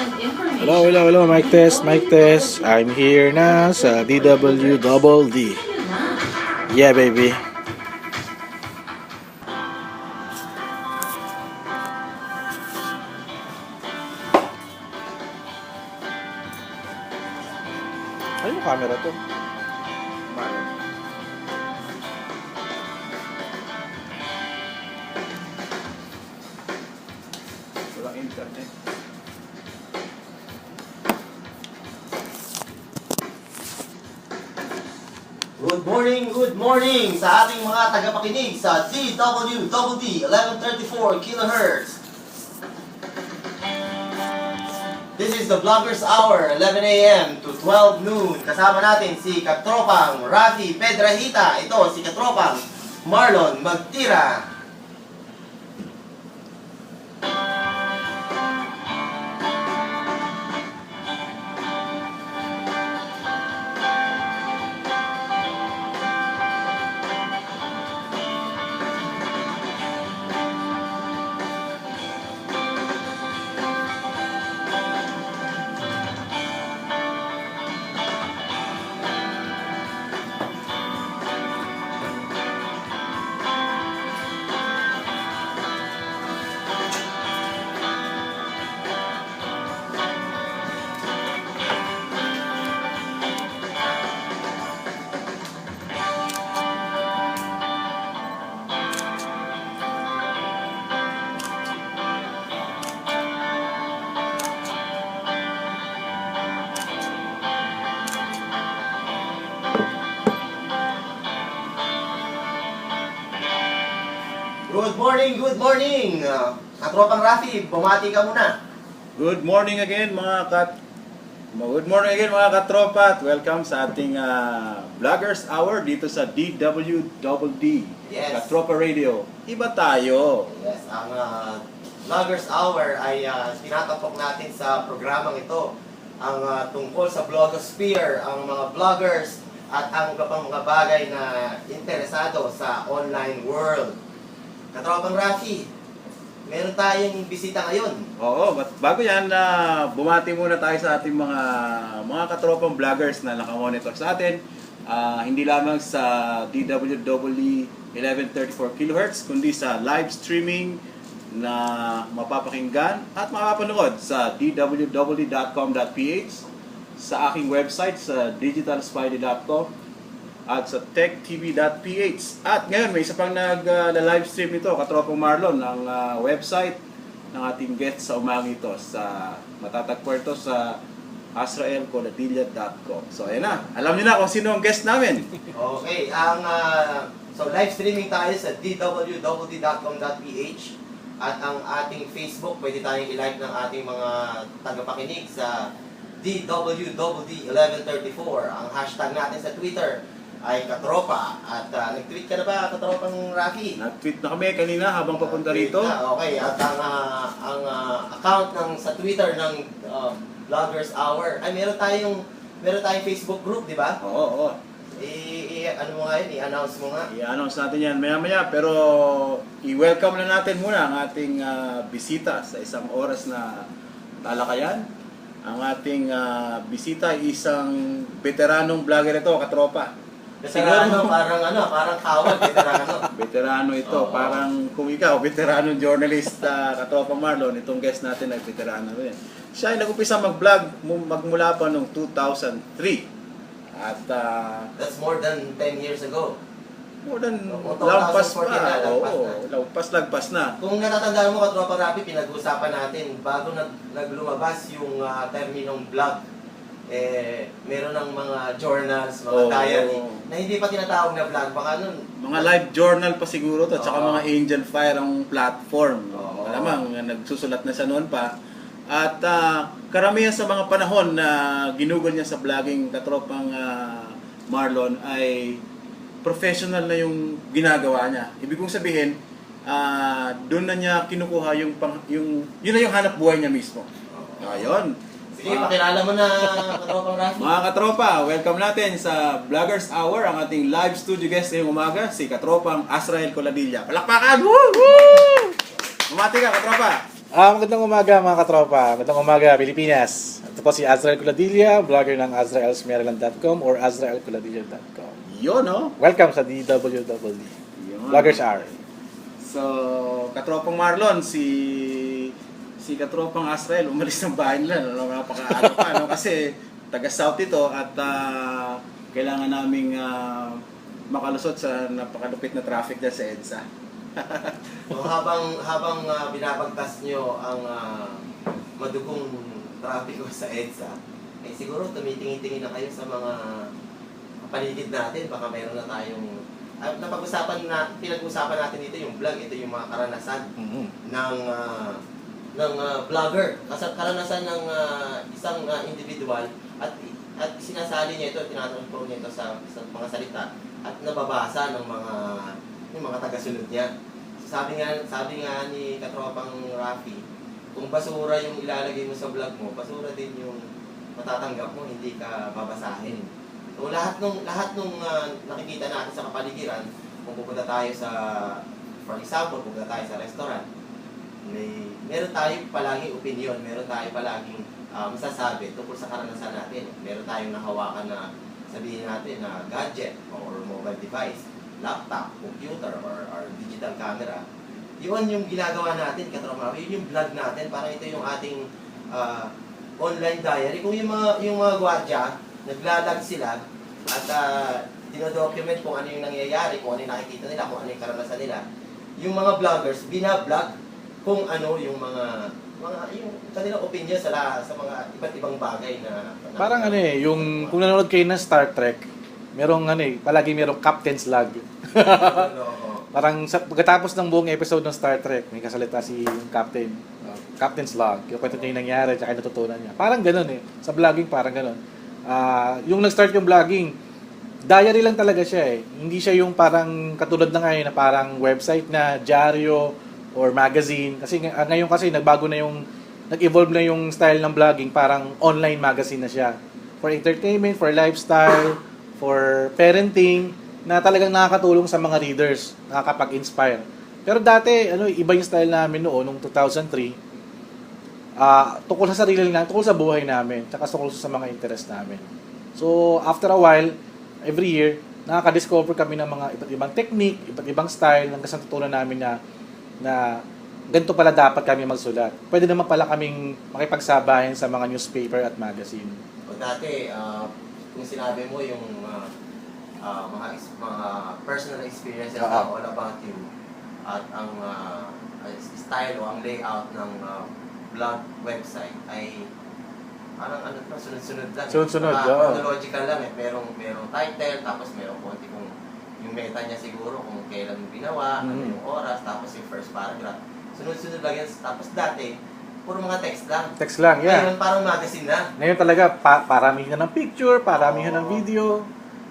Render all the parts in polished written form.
Hello, hello, hello. Mic test, mic test. I'm here na sa DWDD. Yeah, baby. Ano yung camera to? Walang internet. Good morning sa ating mga tagapakinig sa DWDD 1134 kHz. This is the Vloggers Hour, 11 a.m. to 12 noon. Kasama natin si Katropang Rafi Pedrahita. Ito si Katropang Marlon Magtira. Good morning! Katropang Rafi, bumati ka muna. Good morning again mga katropa at welcome sa ating Vloggers Hour dito sa DWDD, Yes. Katropa Radio. Iba tayo. Yes, ang Vloggers Hour ay tinatapok natin sa programang ito. Ang tungkol sa blogosphere, ang mga vloggers at ang kapang mga bagay na interesado sa online world. Katropang Rafi, meron tayong bisita ngayon. Oo, bago yan, bumati muna tayo sa ating mga katropang vloggers na nakamonitor sa atin. Hindi lamang sa DWDD 1134 kHz, kundi sa live streaming na mapapakinggan at mapapanood sa dwwd.com.ph, sa aking website sa digitalspidey.com at sa techtv.ph. At ngayon may isa pang nag-live stream nito, Katropang Marlon, ang website ng ating guest sa umaga ito, sa matatagpuan ito sa asraelcoladilla.com. So ayan na, alam niyo na kung sino ang guest namin. Okay, so live streaming tayo sa dwwd.com.ph at ang ating Facebook, pwede tayong i-like ng ating mga tagapakinig sa DWDD1134. Ang hashtag natin sa Twitter ay Katropa. At nag-tweet ka na ba, Katropang Rafi? Nag-tweet na kami kanina habang papunta rito. Okay, at ang account sa Twitter ng Vloggers Hour, ay meron tayong Facebook group, di ba? Oo. Ano mo nga yun, i-announce mo nga. I-announce natin yan maya-maya, pero i-welcome na natin muna ang ating bisita sa isang oras na talakayan. Ang ating bisita ay isang veteranong vlogger ito, Katropa. Veterano, parang tawag, veterano. Veterano ito, Oo. parang kung ikaw, veteranong journalist, Katropa Marlon, itong guest natin ay veterano rin. Siya ay nag-upisa mag-vlog magmula pa noong 2003. At That's more than 10 years ago. more than Oo, lagpas 2014 pa. na, Oo, lagpas na. Kung natatandaan mo, Katropa Rapi, pinag-usapan natin bago naglumabas yung terminong vlog. Meron ng mga journals, mga Oo. diary, na hindi pa tinatawag na vlog. Baka nun, Mga live journal pa siguro to, tsaka Oo. mga Angel Fire ang platform. Oo. Alamang, nagsusulat na siya noon pa. At karamihan sa mga panahon na ginugol niya sa vlogging, Katropang Marlon, ay professional na yung ginagawa niya. Ibig kong sabihin, doon na niya kinukuha yun na yung hanap buhay niya mismo. Ayun. sige, pakilala mo na, Katropang Rafi. Mga katropa, welcome natin sa Vloggers Hour, ang ating live studio guest ngayong umaga, si Katropang Asrael Coladilla. Palakpakan! Woo! Bumati ka, katropa! Magandang umaga mga katropa. Magandang umaga Pilipinas. Ito po si Azrael Culadilla, vlogger ng azraelsmaryland.com or azraelculadilla.com. Yun, no? Welcome sa DWWD. Yun. Vloggers Hour. So, katropang Marlon, si katropang Azrael, umalis ng bahay nila. No? Napaka-ano pa, no? Kasi taga-south ito at kailangan naming makalusot sa napakalupit na traffic dahil sa EDSA. So, habang binabagtas nyo ang madugong trapiko sa EDSA, eh siguro tumitingin-tingin na kayo sa mga paligid natin. Baka meron na tayong pinag-usapan natin dito yung vlog. Ito yung mga karanasan ng vlogger. Karanasan ng isang individual at sinasali niya ito, tinatransform niya ito sa mga salita at nababasa ng mga tagasunod niya. Sabi nga ni katropang Rafi, kung basura yung ilalagay mo sa vlog mo, basura din yung matatanggap mo, hindi ka babasahin. So lahat nung nakikita natin sa kapaligiran, kung pupunta tayo for example, pupunta tayo sa restaurant, meron tayo palaging opinion, meron tayo palaging masasabi tungkol sa karanasan natin. Meron tayong nahawakan na sabihin natin na gadget or mobile device, laptop, computer, or digital camera. Yun yung ginagawa natin, katropa. Yun yung vlog natin. Parang ito yung ating online diary. Kung yung mga gwardiya, naglalag sila at dinodocument kung ano yung nangyayari, kung ano yung nakikita nila, kung ano yung karanasan nila. Yung mga vloggers, binablog kung ano yung yung kanilang opinion sa mga iba't ibang bagay na Parang yung kung nanonood kayo ng Star Trek, palagi merong Captain's Log. Parang pagkatapos ng buong episode ng Star Trek, may kasalita si yung Captain's Log. Yung kwento niya yung nangyari, tsaka yung natutunan niya. Parang ganun Sa vlogging, parang ganun. Yung nag-start yung vlogging, diary lang talaga siya Hindi siya yung parang katulad na ngayon na parang website na dyaryo or magazine. Kasi ngayon kasi nag-evolve na yung style ng vlogging, parang online magazine na siya. For entertainment, for lifestyle, for parenting, na talagang nakakatulong sa mga readers, nakakapag-inspire. Pero dati, iba yung style namin noon, nung 2003, tungkol sa sarili namin, tungkol sa buhay namin, tsaka tungkol sa mga interest namin. So, after a while, every year, nakaka-discover kami ng mga iba't ibang technique, iba't ibang style, hanggang sa tutunan namin na ganito pala dapat kami magsulat. Pwede naman pala kaming makipagsabayan sa mga newspaper at magazine. O dati, kung sinabi mo yung mga personal experiences na all about you at ang style o ang layout ng blog website ay parang sunod-sunod lang. Sunod-sunod, chronological lang Merong title, tapos merong konti kung yung meta niya siguro kung kailan ginawa, ano yung oras, tapos yung first paragraph. Sunod-sunod lang yan. Tapos dati, puro mga text lang. Text lang, yeah. Ngayon parang magazine na. Ngayon talaga, paramihan ng picture, paramihan ng video,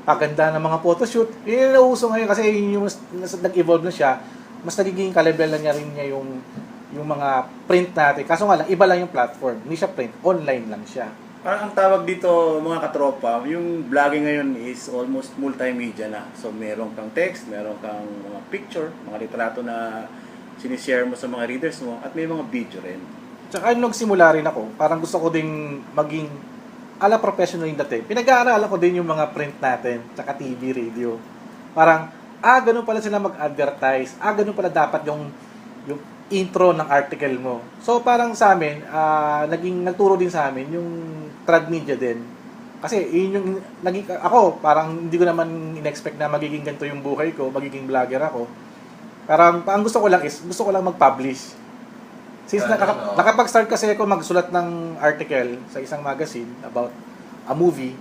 paganda ng mga photoshoot. Yun yung nauso ngayon kasi yung nag-evolve na siya, mas nagiging kalibel na niya yung mga print natin. Kaso nga lang, iba lang yung platform. Hindi siya print, online lang siya. Parang ang tawag dito mga katropa, yung vlogging ngayon is almost multimedia na. So meron kang text, meron kang mga picture, mga litrato na sinishare mo sa mga readers mo, at may mga video rin. Tsaka nung simula rin ako, parang gusto ko ding maging ala professional yung dati. Pinag-aaralan ko din yung mga print natin, tsaka TV, radio. Parang, ganun pala sila mag-advertise. Ganun pala dapat yung intro ng article mo. So parang sa amin, nagturo din sa amin yung trad media din. Kasi yun yung ako parang hindi ko naman in-expect na magiging ganito yung buhay ko, magiging vlogger ako. Parang ang gusto ko lang mag-publish. Since nakapag-start kasi ako magsulat ng article sa isang magazine about a movie,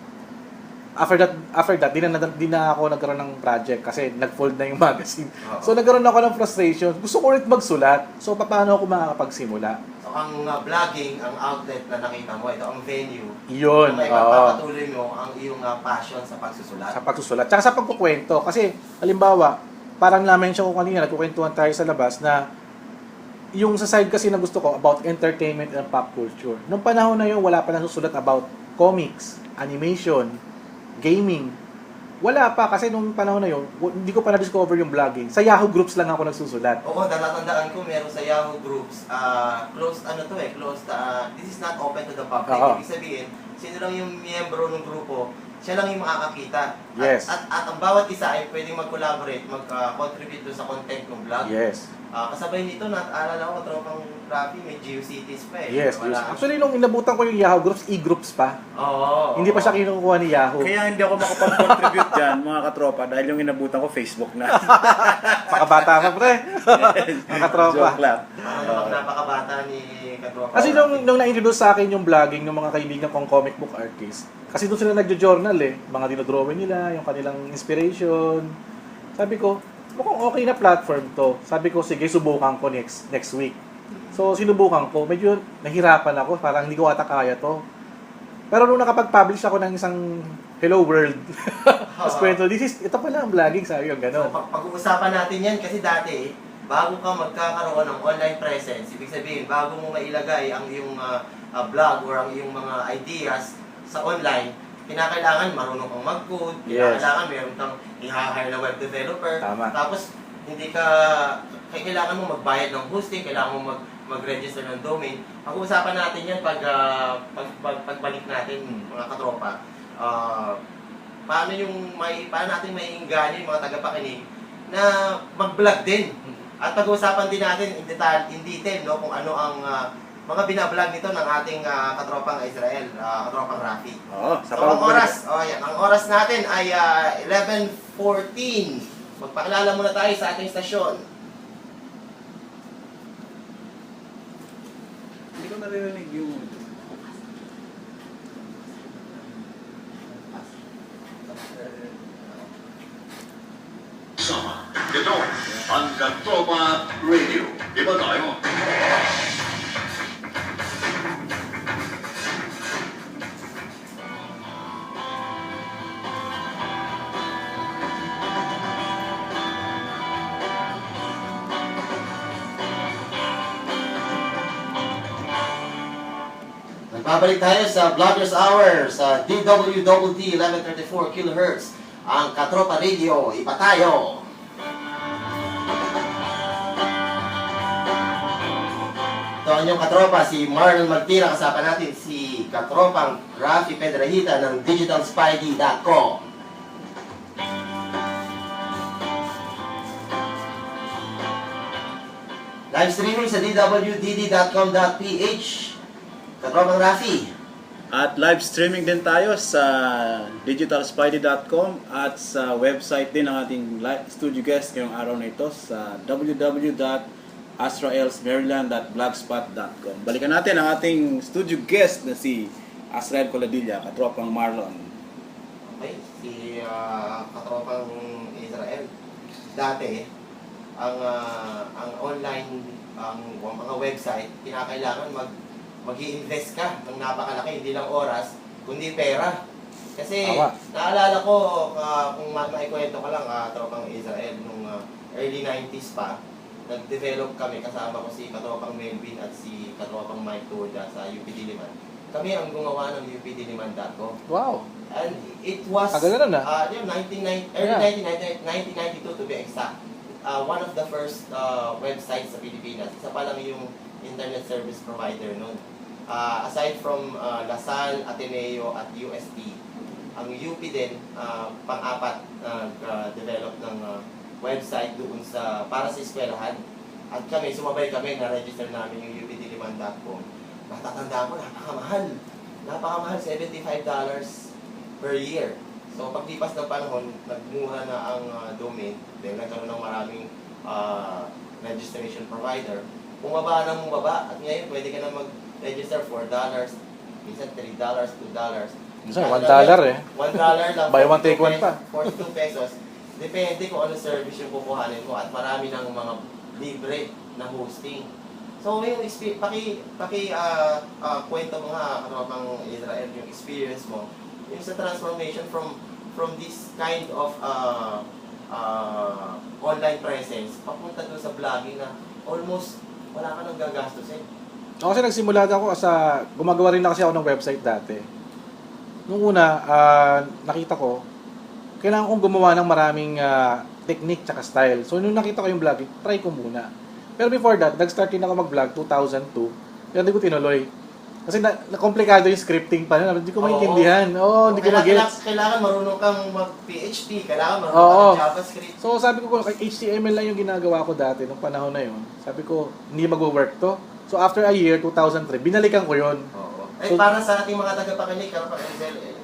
after that, di na ako nagkaroon ng project kasi nag-fold na yung magazine. So nagkaroon ako ng frustration. Gusto ko ulit magsulat. So paano ako makakapagsimula? So ang vlogging, ang outlet na nakita mo, ito ang venue. Yun. May papatuloy mo ang iyong passion sa pagsusulat. Sa pagsusulat. Tsaka sa pagkukwento. Kasi, halimbawa, parang na-mention ko kanina, nagkukwentuhan tayo sa labas na yung sa side kasi na gusto ko about entertainment and pop culture. Nung panahon na yun, wala pa nasusulat about comics, animation, gaming. Wala pa kasi nung panahon na yun, hindi ko pa na-discover yung vlogging. Sa Yahoo groups lang ako nagsusulat. Oo, natatandaan ko meron sa Yahoo groups, closed, closed, this is not open to the public. Oo. Ibig sabihin, sino lang yung miyembro ng grupo, siya lang yung makakakita. Yes. At ang bawat isa ay pwedeng mag-collaborate, mag-contribute doon sa content ng vlog. Yes. Kasabay nito, naalala ko, tropang Rafi, may GeoCities pa eh. Yes. Wala. Actually, nung inabutan ko yung Yahoo groups, e-groups pa. Oo. Hindi pa siya kinukuha ni Yahoo. Kaya hindi ako makapag-contribute dyan, mga katropa, dahil yung inabutan ko Facebook na. Pakabata ka, pre. Mga katropa. Joke lang. Napakabata ni Katropa. Kasi nung na-introduce sa akin yung vlogging ng mga kaibigan kong comic book artist, kasi doon sila nagjo-journal mga dinodrawing nila, yung kanilang inspiration. Sabi ko, mukhang okay na platform to. Sabi ko, sige, subukan ko next week. So, sinubukan ko. Medyo nahirapan ako, parang hindi ko ata kaya to. Pero nung nakapag-publish ako ng isang Hello World, tapos kwento, ito pala ang vlogging, sabi ko, gano'n. So, pag-uusapan natin yan kasi dati, bago ka magkakaroon ng online presence, ibig sabihin, bago mo mailagay ang iyong blog or ang iyong mga ideas sa online, kinakailangan marunong kang mag-code, Yes. kinakailangan meron kang i-hire na web developer, Tama. tapos hindi ka, kailangan mo magbayad ng hosting, kailangan mo mag-register ng domain. Pag-uusapan natin yan pagbalik natin, mga katropa. Paano natin maiinganyo yung mga tagapakinig na mag-vlog din. At pag-uusapan din natin in detail no, kung ano ang mga binablog nito ng ating katropang Israel, katropang Rafi. Oo, So ang oras natin ay 11:14. Magpakilala muna tayo sa ating stasyon. Hindi ko naririnig yung... Sama. Ito, ang Katropa Radio. Iba tayo. Nagbabalik tayo sa Vloggers Hour sa DWDD 1134 kHz. Ang Katropa Radio, iba tayo! Ito ang inyong katropa, si Marlon Magtira. Kasama natin si katropang Rafi Pedrahita ng digitalspidey.com. Live streaming sa dwdd.com.ph. Katropang Rafi. At live streaming din tayo sa digitalspidey.com at sa website din ng ating studio guest ngayong araw na ito sa www.asraelsmaryland.blogspot.com. Balikan natin ang ating studio guest na si Asrael Coladilla, katropang Marlon. Okay, si katropang Israel. Dati, ang online, ang mga website, kinakailangan mag-i-invest ka ng napakalaki, hindi lang oras, kundi pera. Kasi, Tama. naalala ko, kung maikwento ko lang, tropang Israel, nung early 90s pa, nag-develop kami, kasama ko si katropang Melvin at si katropang Mike Turda sa UP Diliman. Kami ang gumawa ng updiliman.com. Wow. And it was, Tagal na early 1992 to be exact. One of the first websites sa Pilipinas. Isa pa lang yung internet service provider nun. Aside from LaSalle, Ateneo at UST, ang UP din, pang-apat develop ng website doon para sa eskwelahan. At kami, sumabay kami, na-register namin yung updiliman.com. Natatandaan ko, napakamahal. Napakamahal, $75 per year. So, paglipas ng panahon, nagmura na ang domain. Then, nagkaroon ng maraming registration provider. Bumaba na bumaba. At ngayon, pwede ka na mag-register $4, minsan $3, $2. Minsan, $1 eh. $1 lang. Buy one, take one pa. 42 pesos. Depende kung ano service yung kukuhanin mo. At marami ng mga libre na hosting. So, yung kwento mo nga, katropang Israel, yung experience mo, yung sa transformation from this kind of online presence, papunta doon sa vlogging na almost wala ka nang gagastusin. Kasi nagsimula ako gumagawa rin na kasi ako ng website dati. Nung una, nakita ko, kailangan kong gumawa ng maraming technique tsaka style. So, nung nakita ko yung vlog, try ko muna. Pero before that, nag-start din ako mag-vlog 2002. Pero hindi ko tinuloy. Kasi na-komplikado yung scripting pa nun. Hindi ko maintindihan. Oo, hindi ko mag-gets. Kailangan marunong kang mag-PHP, kailangan marunong Oo. kang JavaScript. So, sabi ko, HTML lang yung ginagawa ko dati nung panahon na yun. Sabi ko, hindi mag-work to. So, after a year, 2003, binalikan ko yun. Oo. So, Para sa ating mga tagapakinig,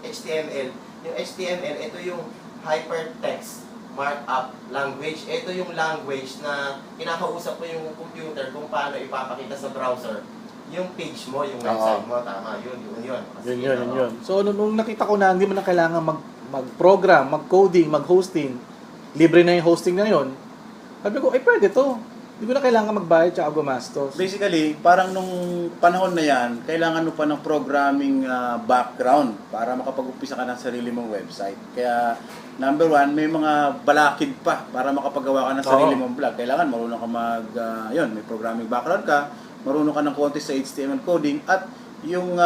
HTML, yung HTML, ito yung Hypertext Markup Language. Ito yung language na kinakausap mo yung computer kung paano ipapakita sa browser yung page mo, yung website mo. Tama, yun. Yun. So, nung nakita ko na hindi mo na kailangan mag-program, mag-coding, mag-hosting, libre na yung hosting na yun, sabi ko, pwede to. Hindi ko na kailangan magbayad tsaka gumastos. Basically, parang nung panahon na yan, kailangan mo pa ng programming background para makapag-umpisa ka ng sarili mong website. Kaya, number one, may mga balakid pa para makapagawa ka ng sarili mong blog. Kailangan marunong ka may programming background ka, marunong ka ng konti sa HTML coding, at yung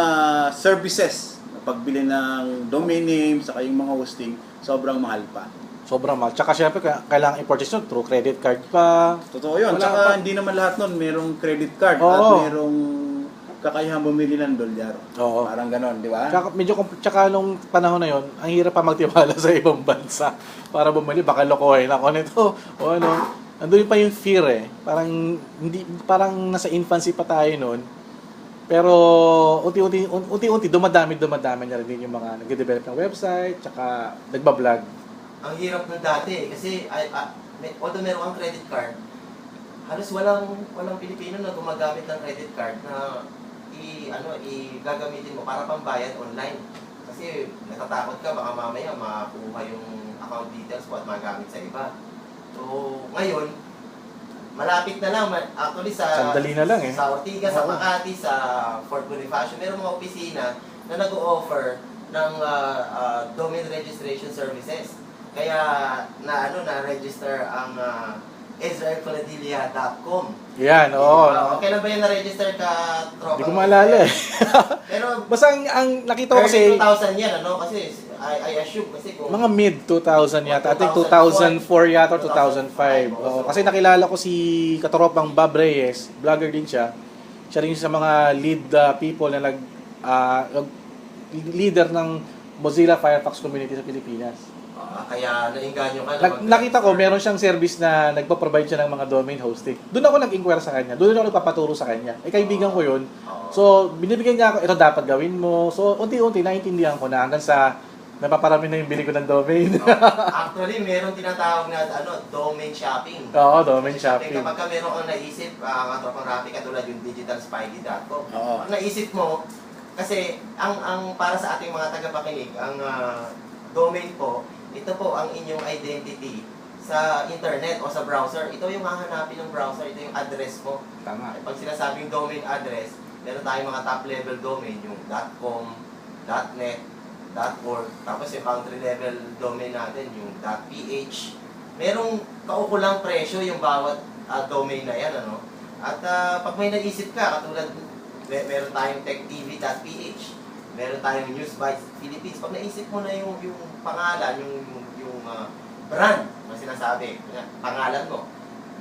services, pagbili ng domain name, saka yung mga hosting, sobrang mahal pa. Sobrang mahal. Tsaka syempre, kailangan i-purchase yun through credit card pa. Totoo yun. Wala Tsaka pa. hindi naman lahat nun merong credit card Oo. at merong kakayahan bumili ng dolyar. Oo. Parang ganon, di ba? Tsaka nung panahon na yun, ang hirap pa magtiwala sa ibang bansa para bumili. Baka lokohin ako nito. O ano. Nandun pa yung fear eh. Parang nasa infancy pa tayo noon. Pero unti-unti dumadami na rin din yung mga nagde-develop ng website, tsaka nagba-vlog. Ang hirap ng dati kasi although meron kang credit card, halos walang Pilipino na gumagamit ng credit card na gagamitin mo para pambayad online. Kasi natatakot ka baka mamaya makuha yung account details mo at magamit sa iba. So, ngayon, malapit na lang. Actually, Sandali na lang eh. Sa Ortigas, sa Makati, sa Fort Bonifacio, meron mga opisina na nag-o-offer ng domain registration services. Kaya na-register ang israelpaladilla.com. Yan, oo. Kailan ba yan na-register ka, tropa? Hindi ko maalala eh. Pero, Basta ang nakita ko kasi, early 2000 yan, Kasi I assume kasi kung... mga mid 2000 yata. I think 2004 yata or 2005. Oo, kasi nakilala ko si katoropang Bob Reyes, vlogger din siya. Siya rin sa mga lead people na leader ng Mozilla Firefox community sa Pilipinas. Kaya nainganyo ka na Nakita ko, meron siyang service na nagpa-provide siya ng mga domain hosting. Doon ako nag-inquire sa kanya. Doon ako nagpapaturo sa kanya. Kaibigan ko yun. So, binibigyan niya ako, ito dapat gawin mo. So, unti-unti, naintindihan ko na hanggang sa napaparami na yung bili ko ng domain. Actually, meron tinatawag na domain shopping. Oo, domain shopping. Kapag ka meron kang naisip, ang tropang Rappi, katulad yung digitalspidey.com. Oo. Pag naisip mo, kasi ang para sa ating mga tagapakinig, ang domain po, ito po ang inyong identity sa internet o sa browser. Ito yung hahanapin ng browser, ito yung address mo. Tama. Pag sinasabing domain address, meron tayong mga top level domain, yung .com, .net, .org, tapos yung country level domain natin, yung .ph. Merong kaukulang presyo yung bawat domain na yan, At pag may naisip ka, katulad, meron tayong techtv.ph, meron tayong Newsbites Philippines. Pag naisip mo na yung pangalan, yung brand na sinasabi, pangalan mo.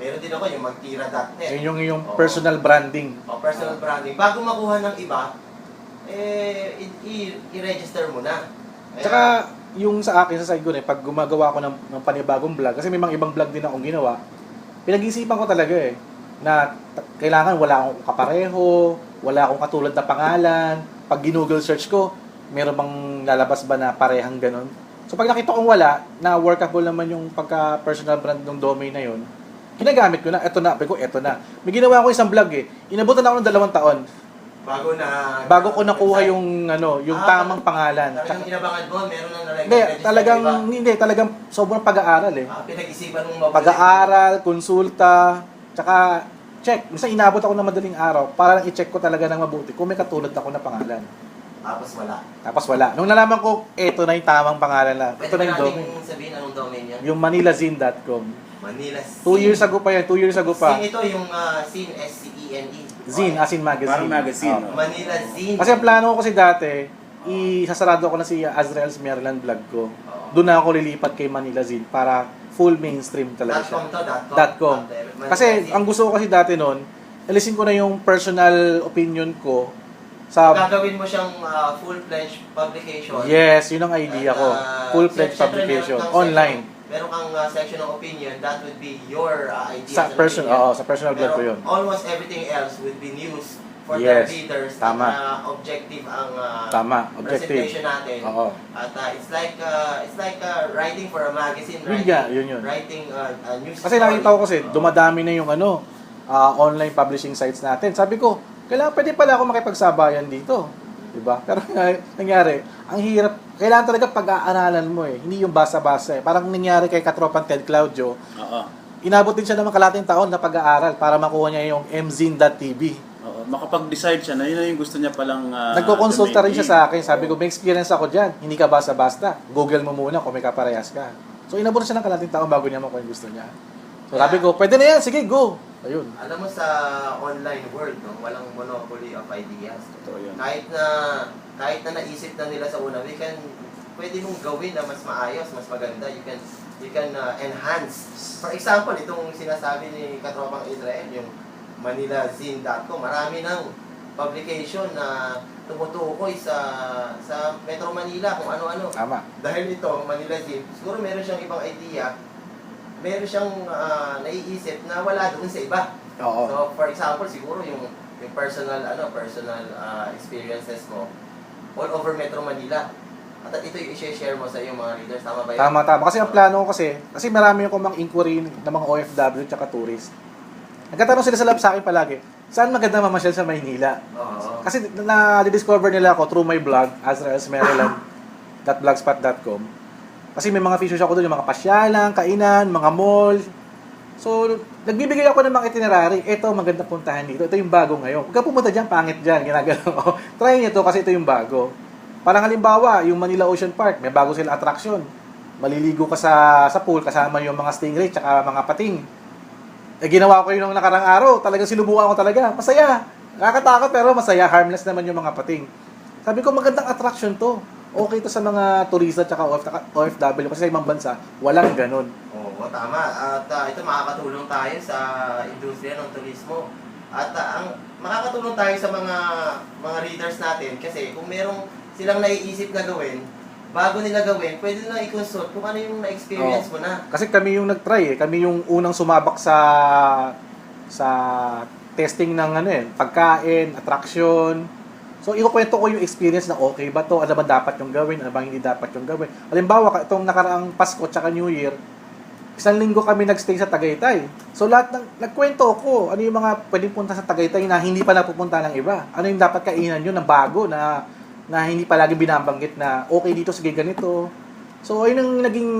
Meron din ako yung magtira.net. Yun yung personal branding. Personal branding. Bago makuha ng iba, i-register mo na. Tsaka, yung sa akin, sa side ko pag gumagawa ko ng panibagong vlog, kasi may mga ibang vlog din akong ginawa, pinag-isipan ko talaga na kailangan wala akong kapareho, wala akong katulad na pangalan. Pag ginoogle search ko, meron bang lalabas ba na parehang ganun? So pag nakita kong wala, na workable naman yung pagka-personal brand ng domain na yun, ginagamit ko na, eto na. May ginawa ko isang vlog Inabutan ako ng 2 taon. Bago ko nakuha yung tamang pangalan. Talagang inabangan mo, meron na na-register. Talagang sobrang pag-aaral Pinag-isipan mong mabuti. Pag-aaral, konsulta, tsaka check. Minsan inabot ako ng madaling araw para lang i-check ko talaga ng mabuti kung may katulad ako na pangalan. Tapos wala. Nung nalaman ko, eto na yung tamang pangalan na. Ito na yung domain. Pwede sabihin anong domain yan? Yung manilazine.com. Manila 2 years ago pa yan. 2 years ago pa. Zine ito yung Zine, S-C-E-N-E. Zine, as in magazine. Parang magazine. Oo. Manila Zine. Kasi ang plano ko kasi dati, isasarado ko na si Azrael's Maryland vlog ko. Doon na ako lilipat kay Manila Zine para full mainstream talaga siya. .com. Kasi ang gusto ko kasi dati noon, alisin ko na yung personal opinion ko sa gagawin mo siyang full-fledged publication. Yes, yun ang idea ko. Full-fledged Siyempre, publication meron kang online. Meron kang section of opinion, that would be your idea. Sa personal blog ko yun. Almost everything else would be news for Yes, the readers. tama. At objective ang Objective. presentation natin. Oo. At it's like writing for a magazine, Yun nga, yun. writing a news Kasi story. nakita ko kasi dumadami na yung online publishing sites natin. Sabi ko, pwede pala ako makipagsabayan dito. Diba? Pero nangyari, ang hirap, kailangan talaga pag-aaralan mo hindi yung basa-basa Parang nangyari kay Katropang Ted Claudio, Oo. inabot din siya ng kalating taon na pag-aaral para makuha niya yung mzin.tv. Oo. Makapag-decide siya na yun na yung gusto niya palang Nagko-consulta rin siya gamitin. sa akin. Sabi ko, may experience ako dyan. Hindi ka basta-basta. Google mo muna kung may kaparehas ka. So, inabot siya ng kalating taon bago niya makuha yung gusto niya. So, sabi ko, pwede na yan. Sige, go. Ayun. Alam mo sa online world, no, walang monopoly of ideas. Totoo yun. Kahit na naisip na nila sa una, pwede mong gawin na mas maayos, mas maganda. You can enhance. For example, itong sinasabi ni Katropang Israel, yung manilazine.com, marami ng publication na tumutukoy sa Metro Manila kung ano-ano. Tama. Dahil ito, Manila Zine, siguro meron siyang ibang idea, meron siyang naiisip na wala doon sa iba. Oo. So, for example, siguro yung personal experiences mo all over Metro Manila. At ito yung i-share mo sa iyong mga readers, tama ba yun? Tama. Kasi ang plano ko kasi marami akong mga inquiry ng mga OFW at tourist. Nagkatanong sila sa akin palagi, saan maganda mamasyal sa Maynila? Oo. Kasi na-discover nila ako through my blog, azraelsmaryland.blogspot.com. Kasi may mga features ako doon, yung mga pasyalan, kainan, mga mall. So, nagbibigay ako ng mga itinerary. Ito, maganda puntahan dito. Ito yung bago ngayon. Huwag ka pumunta dyan, pangit dyan. Ginagano ko. Try nyo to kasi ito yung bago. Parang halimbawa, yung Manila Ocean Park, may bago silang attraction. Maliligo ka sa pool, kasama yung mga stingray, tsaka mga pating. Ginawa ko yun nung nakarang araw. Talagang sinubukan ko talaga. Masaya. Nakakatakot pero masaya. Harmless naman yung mga pating. Sabi ko, magandang attraction to. Okay to sa mga turista tsaka OFW. Kasi sa ibang bansa, walang ganun. Oo, tama. At ito makakatulong tayo sa industriya ng turismo. At makakatulong tayo sa mga readers natin kasi kung merong silang naiisip na gawin, bago nila gawin, pwede nila i-consult kung ano yung na-experience mo na. Kasi kami yung nag-try Kami yung unang sumabak sa testing ng pagkain, attraction. So, ikukwento ko yung experience na okay ba to? Ano ba dapat yung gawin? Ano ba hindi dapat yung gawin? Halimbawa, itong nakaraang Pasko tsaka New Year, 1 linggo kami nagstay sa Tagaytay. So, lahat nagkwento ko, ano yung mga pwedeng punta sa Tagaytay na hindi pa napupunta ng iba. Ano yung dapat kainan yun ng bago na hindi palagi binabanggit na okay dito, sige ganito. So, ayun ang naging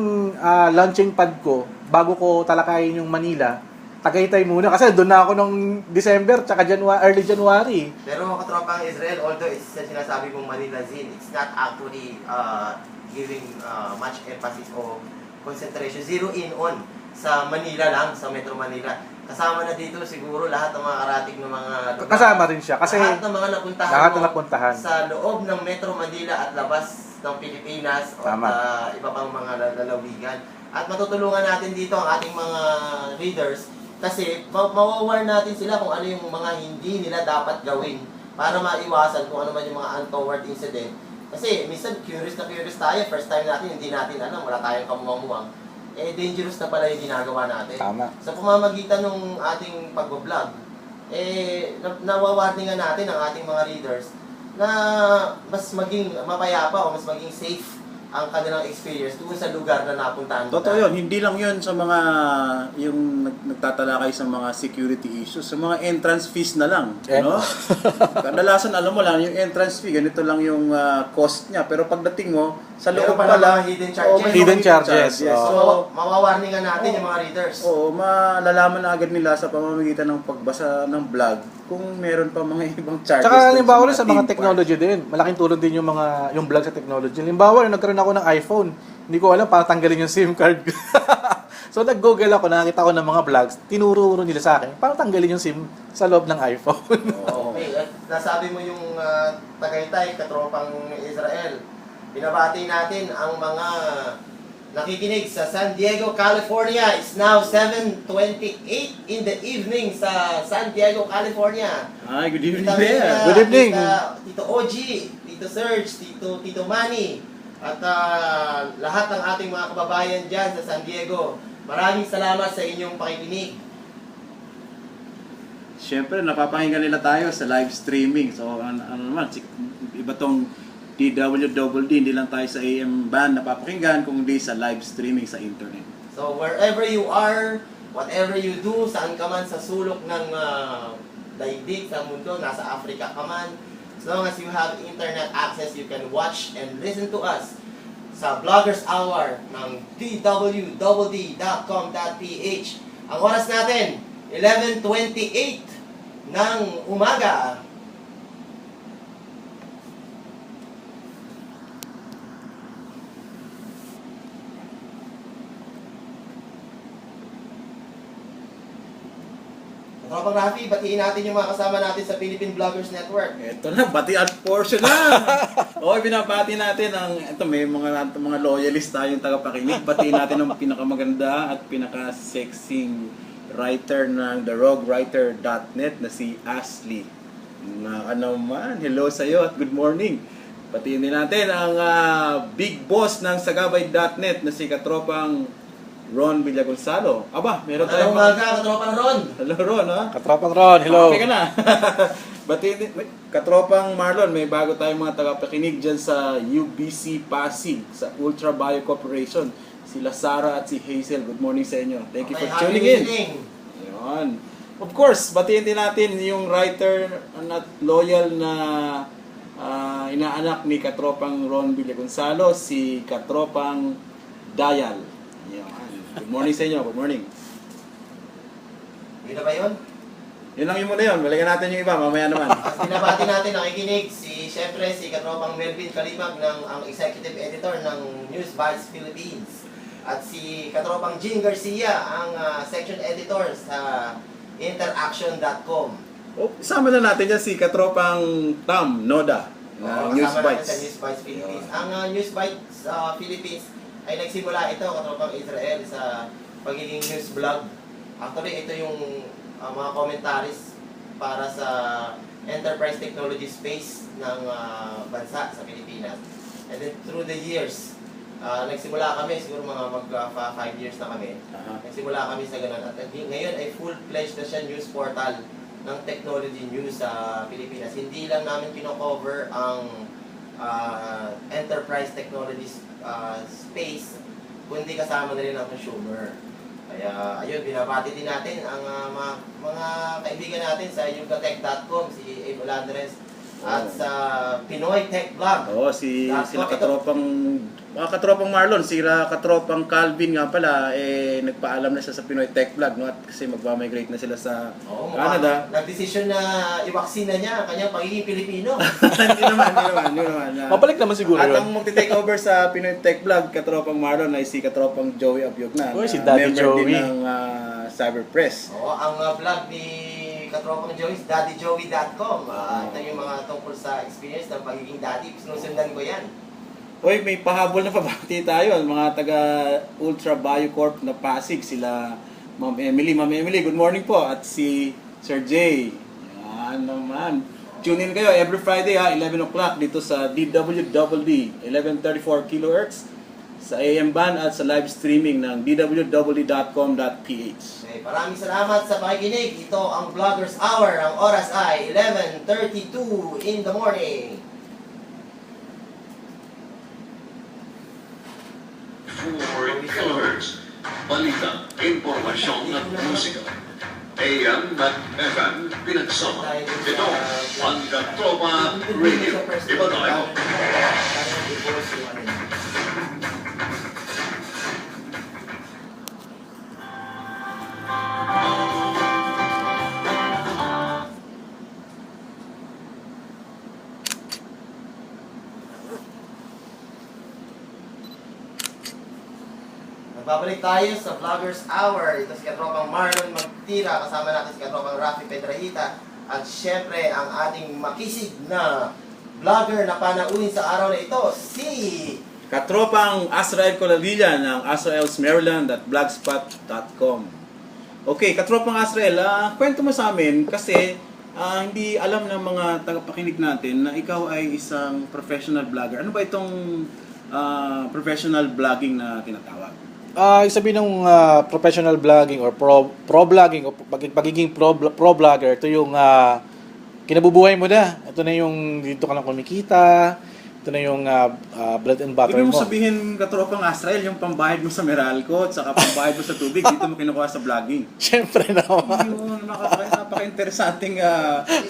launching pad ko bago ko talakayin yung Manila. Tagaytay muna kasi doon na ako nung December tsaka early January. Pero Katropang Israel, although it's sinasabi mong Manila Zine, it's not actually giving much emphasis o concentration, zero in on sa Manila lang, sa Metro Manila. Kasama na dito siguro lahat ng mga karating ng mga lugar. Kasama rin siya kasi lahat ng mga napuntahan lahat mo na napuntahan. sa loob ng Metro Manila at labas ng Pilipinas Tama. at iba pang mga lalawigan. At matutulungan natin dito ang ating mga readers kasi mawawar natin sila kung ano yung mga hindi nila dapat gawin para maiwasan kung ano man yung mga untoward incident. Kasi minsan curious tayo, first time natin, hindi natin alam, wala tayong kamuwang-muwang. Dangerous na pala yung ginagawa natin. Tama. Sa pamamagitan ng ating pag-vlog, nawawarningan natin ang ating mga readers na mas maging mapayapa o mas maging safe ang kanilang experience doon sa lugar na napuntahan. Totoo yun. Hindi lang yun sa mga yung nagtatalakay sa mga security issues. Sa mga entrance fees na lang. No? Kadalasan alam mo lang, yung entrance fee, ganito lang yung cost niya. Pero pagdating mo, sa loob Meron pa pala, mga hidden charges. may Hidden mga charges. So, So, mawawarningan natin yung mga readers. oo, malalaman na agad nila sa pamamagitan ng pagbasa ng vlog kung meron pa mga ibang charges. Tsaka halimbawa rin sa mga theme technology din. Malaking tulong din yung vlog sa technology. Halimbawa, nung nagkaroon ako ng iPhone, hindi ko alam para tanggalin yung SIM card. So nag-google ako, nakakita ko ng mga vlogs, tinuro nila sa akin, para tanggalin yung SIM sa loob ng iPhone. Okay, at nasabi mo yung Tagaytay, katropang Israel. Binabati natin ang mga nakikinig sa San Diego, California. It's now 7:28 in the evening sa San Diego, California. Ay, good evening, Kita Bea. Mina, Good evening. Tito OG, Tito Serge, Tito Manny, at lahat ng ating mga kababayan dyan sa San Diego. Maraming salamat sa inyong pakikinig. Siyempre, napapakinggan nila tayo sa live streaming. So, ano naman, iba tong DWDD, hindi lang tayo sa AM band napapakinggan, kundi sa live streaming sa internet. So, wherever you are, whatever you do, saan ka man sa sulok ng daigdig sa mundo, nasa Africa ka man, as long as you have internet access, you can watch and listen to us sa Vloggers Hour ng dwdd.com.ph. Ang oras natin, 11:28 ng umaga. Tropang Rafi, batiin natin yung mga kasama natin sa Philippine Vloggers Network. Ito na, batian portion na! Okay, binabati natin ang, ito may mga loyalist tayong tagapakinig. Batiin natin ang pinakamaganda at pinaka-sexing writer ng theroguewriter.net na si Ashley. Na ano man, hello sa'yo at good morning. Batiin din natin ang big boss ng sagabay.net na si katropang Ron Villagonzalo. Aba, meron Magandang tayong umaga, katropang Ron. Hello Ron, ha? Katropang Ron, hello. Okay ka na. Katropang Marlon, may bago tayong mga tagapakinig dyan sa UBC Pasig, sa Ultra Bio Corporation. Sila Sarah at si Hazel. Good morning sa inyo. Thank you for tuning in. Ayun. Of course, batiin din natin yung writer at loyal na inaanak ni Katropang Ron Villagonzalo, si Katropang Dayal. Ayun. Good morning sa inyo. Good morning. Yun na ba yun? Yun lang yung muna yun. Balikan natin yung iba. Mamaya naman. At binabati natin nakikinig siyempre si katropang Melvin Kalimag ang executive editor ng News Bites Philippines. At si katropang Jean Garcia ang section editor sa interaction.com. Oh, isama na natin yan si Katropang Tam Noda ng News Kasama natin Bites. sa News Bites Philippines. Ang News Bites Philippines ay nagsimula ito, katropang Israel, sa pagiging news blog. Actually, ito yung mga commentaries para sa enterprise technology space ng bansa sa Pilipinas. And then through the years, nagsimula kami, siguro mga mag 5 years na kami. Nagsimula kami sa ganun. At ngayon ay full-fledged na siya news portal ng technology news sa Pilipinas. Hindi lang namin kino-cover ang enterprise technology space, kundi kasama na rin ang consumer. Kaya, ayun, binabati din natin ang mga kaibigan natin sa yugatech.com, si Abe Olandres, at sa Pinoy Tech Vlog. Oo, sila katropang Marlon, sila katropang Calvin nga pala, nagpaalam na siya sa Pinoy Tech Vlog, no? At kasi magpa-migrate na sila sa Canada. Nagdesisyon na iwaksin na niya ang kanyang pagiging Pilipino. Hindi naman. Mabalik naman siguro At yun. ang magti-take over sa Pinoy Tech Vlog, katropang Marlon, ay si katropang Joey Abiogna. Oy, si Daddy member Joey. din ng Cyberpress. Oo, ang vlog ni katropang Joey is daddyjoey.com. Ito yung mga tungkol sa experience ng pagiging daddy. Sinusundan ko yan. Hoy, may pahabol na pabati tayo. Mga taga Ultra Biocorp na Pasig, sila Ma'am Emily. Ma'am Emily, good morning po. At si Sir Jay. Yan naman. Tune in kayo every Friday 11 o'clock dito sa DWDD 1134 kHz sa AM band at sa live streaming ng dwwd.com.ph. Okay, maraming salamat sa pakikinig. Ito ang Vloggers Hour. Ang oras ay 11:32 in the morning. For killers, balita, impormasyon at musika. AM at FM pinagsama. Ito ang Katropa Radio. Iba tayo. Nagbabalik tayo sa Vloggers Hour. Ito si Katropang Marlon Magtira. Kasama natin si Katropang Rafi Pedrahita. At syempre, ang ating makisig na vlogger na panauhin sa araw na ito, si... Katropang Azrael Coladilla ng azraelsmaryland.blogspot.com. Okay, Katropang Azrael, kwento mo sa amin kasi hindi alam ng mga tagapakinig natin na ikaw ay isang professional vlogger. Ano ba itong professional vlogging na tinatawag? Sabihin ng professional vlogging or pro vlogging o pagiging pro vlogger, ito yung kinabubuhay mo na. Ito na yung dito ka lang kumikita. Ito na yung bread and butter Ibig mo. mo sabihin, Katropang Azrael, yung pambayad mo sa Meralco at saka pambayad mo sa tubig, dito mo kinukuha sa vlogging. Siyempre naman. Yun, napaka-interesanting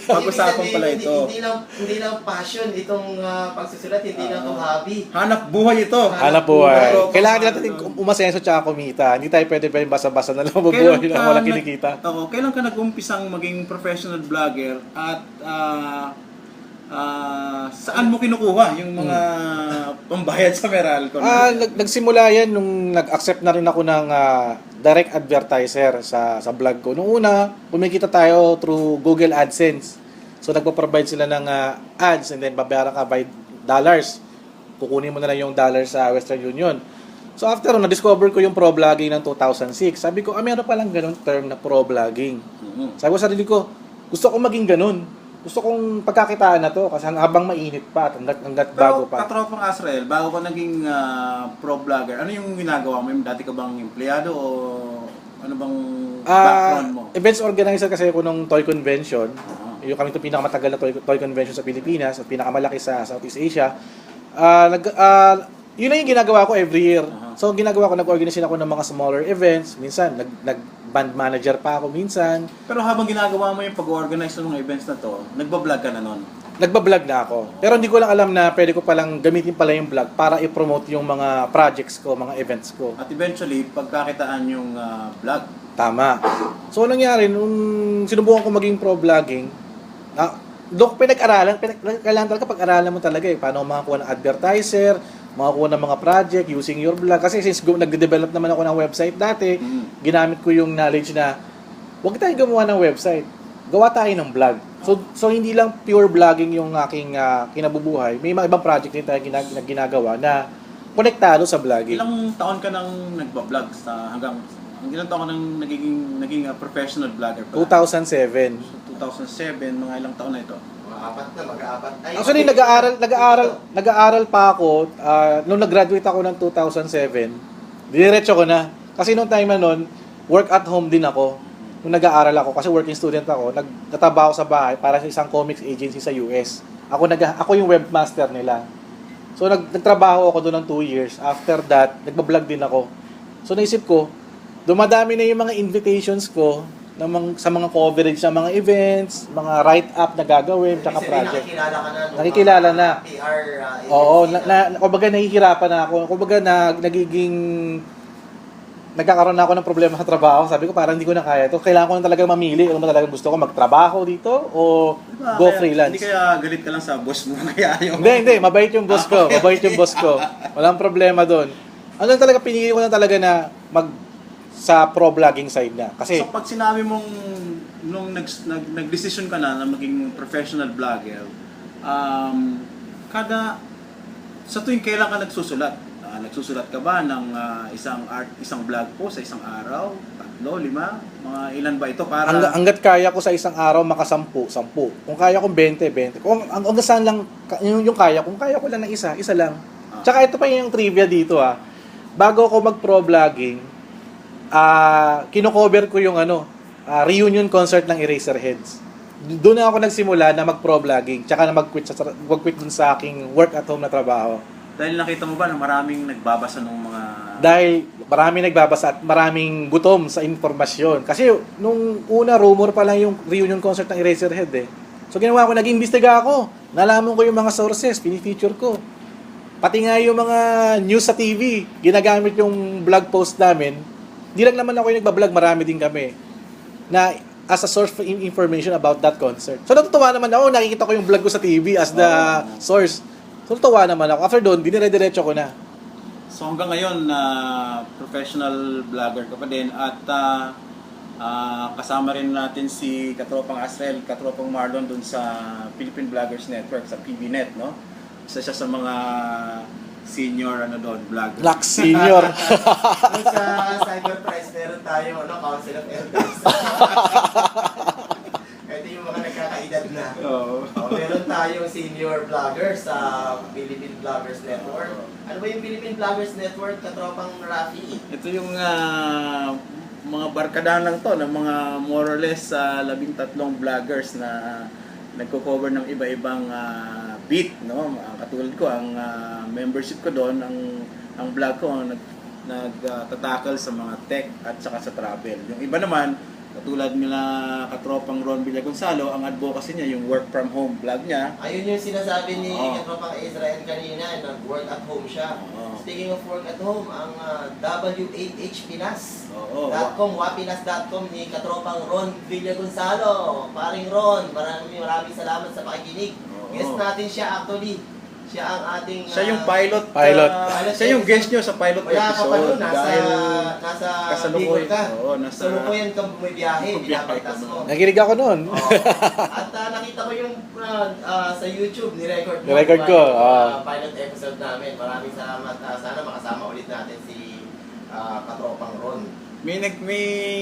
pag-usapan pala ito. Hindi lang passion itong pagsusulat, hindi lang itong hobby. Hanap buhay ito. Hanap buhay. Pero, Kailangan din natin umasenso tsaka kumita. Hindi tayo pwede basa-basa na lang mabuhay na walang kinikita. Kailan ka nag-umpisang maging professional vlogger at saan mo kinukuha yung mga pambayad sa Meralco? Nagsimula yan nung nag-accept na rin ako ng direct advertiser sa vlog ko. Noong una, kumikita tayo through Google AdSense. So nagpo-provide sila ng ads and then babayaran ka by dollars. Kukunin mo na lang yung dollars sa Western Union. So after na-discover ko yung pro vlogging ng 2006. Sabi ko, meron palang ganun term na pro vlogging. Sabi ko sa sarili ko, gusto ko maging ganun. Gusto kong pagkakitaan na to kasi habang mainit pa at hanggat bago pa. Pero Katropang Azrael, bago ka naging pro vlogger, ano yung ginagawa mo? Dati ka bang empleyado o ano bang background mo? Events organizer kasi ako nung toy convention. Yung kami ito pinakamatagal na toy convention sa Pilipinas at pinakamalaki sa Southeast Asia. Yun na yung ginagawa ko every year. So ang ginagawa ko, nag-organize ako ng mga smaller events. Minsan, nag-band manager pa ako minsan. Pero habang ginagawa mo yung pag-organize ng mga events na to, nagbablog ka na nun? Nagbablog na ako. Pero hindi ko lang alam na pwede ko palang gamitin pala yung vlog para i-promote yung mga projects ko, mga events ko. At eventually, pagkakitaan yung vlog. Tama. So, anong nangyari, nung sinubukan ko maging pro-vlogging, doon ko pinag-aralan, kailangan talaga pag-aralan mo talaga paano makakuha ng advertiser, makakuha ng mga project using your blog. Kasi since nagde-develop naman ako ng website dati, ginamit ko yung knowledge na huwag tayong gumawa ng website, gawa tayo ng blog. So hindi lang pure vlogging yung aking kinabubuhay. May mga ibang project din tayo ginagawa na konektado sa vlogging. Ilang taon ka nang nagbablog ilang taon ka nang naging professional vlogger pa? 2007. 2007, mga ilang taon na ito? Mag-aapat. Actually, nag-aaral pa ako. Nung nag-graduate ako ng 2007, diretso ko na. Kasi nung time na nun, work at home din ako. Nung nag-aaral ako, kasi working student ako, nagtatrabaho sa bahay para sa isang comics agency sa US. Ako yung webmaster nila. So, nagtrabaho ako doon ng 2 years. After that, nagbablog din ako. So, naisip ko, dumadami na yung mga invitations ko sa mga coverage sa mga events, mga write-up na gagawin, tsaka project. Nakikilala ka na. Nakikilala na. PR Oo, kumbaga nahihirapan na ako. Kumbaga nagkakaroon na ako ng problema sa trabaho. Sabi ko, parang hindi ko na kaya ito. Kailangan ko na talaga mamili. Ano ba talaga gusto ko? Magtrabaho dito o go freelance? Hindi kaya galit ka lang sa boss mo kaya yung... Hindi. Mabait yung boss ko. Mabait yung boss ko. Walang problema doon. Ano talaga, pinili ko na talaga na sa pro vlogging side na. Kasi So pag sinabi mong nung nag-decision ka na maging professional vlogger, sa tuwing kailan ka nagsusulat? Nagsusulat ka ba ng isang blog post sa isang araw? 3, 5? Mga ilan ba ito para... hanggat kaya ko sa isang araw makasampu, 10. Kung kaya ko 20. Kung hanggang saan lang yung kaya, kung kaya ko lang ng isa lang. Tsaka ito pa yung trivia dito Bago ako mag-pro vlogging, kino-cover ko yung reunion concert ng Eraserheads. Doon na ako nagsimula na mag-pro vlogging, tsaka na mag-quit dun sa aking work at home na trabaho. Dahil nakita mo ba na maraming nagbabasa ng mga... Dahil maraming nagbabasa at maraming gutom sa informasyon. Kasi nung una, rumor pa lang yung reunion concert ng Eraserhead So ginawa ko, nag-imbestiga ako. Nalaman ko yung mga sources, pinifeature ko. Pati nga yung mga news sa TV, ginagamit yung blog post namin. Di lang naman ako yung nagbablog, marami din kami. Na as a source for information about that concert. So natutuwa naman ako, nakikita ko yung vlog ko sa TV as the source. So natutuwa naman ako. After doon, dinire-diretso ko na. So hanggang ngayon, professional vlogger ka pa din at kasama rin natin si Katropang Asrel, Katropang Marlon dun sa Philippine Vloggers Network, sa PBNet, no? Isa siya sa mga senior vlogger. Black Senior. Kung sa Cyberpress, meron tayo, Council of Elders. Ito yung mga nagkakaedad na. Oo. Meron tayong senior vlogger sa Philippine Vloggers Network. Ano ba yung Philippine Vloggers Network, Katropang Rafi? Ito yung mga barkadahan lang to ng mga more or less 13 vloggers na nagko-cover ng iba-ibang beat, no? Katulad ko, ang membership ko doon, ang vlog ko nagtatakal sa mga tech at saka sa travel. Yung iba naman, katulad nila Katropang Ron Villagonzalo, ang advocacy niya yung work from home vlog niya. Ayun yung sinasabi ni Oo. Katropang Israel kanina, nag-work at home siya. Oo. Speaking of work at home, ang W8HPinas. Oo. wapinas.com ni Katropang Ron Villagonzalo. Paring Ron, maraming salamat sa pakikinig. Oo. Guest natin siya actually. Siya ang ating... Siya yung pilot. Pilot. Siya yung guest nyo sa pilot Wala ka pa episode. nun, nasa kasalukuyan. Bicol ka. Oo, nasa... Sulukuyan kang bumibiyahe, Bumibiyahe binabagtas ka mo. Nakinig ako noon. Oo. At nakita ko yung sa YouTube, ni-record mo. Ni-record ko, Pilot episode namin. Maraming salamat. Sana makasama ulit natin si Katropang Ron. May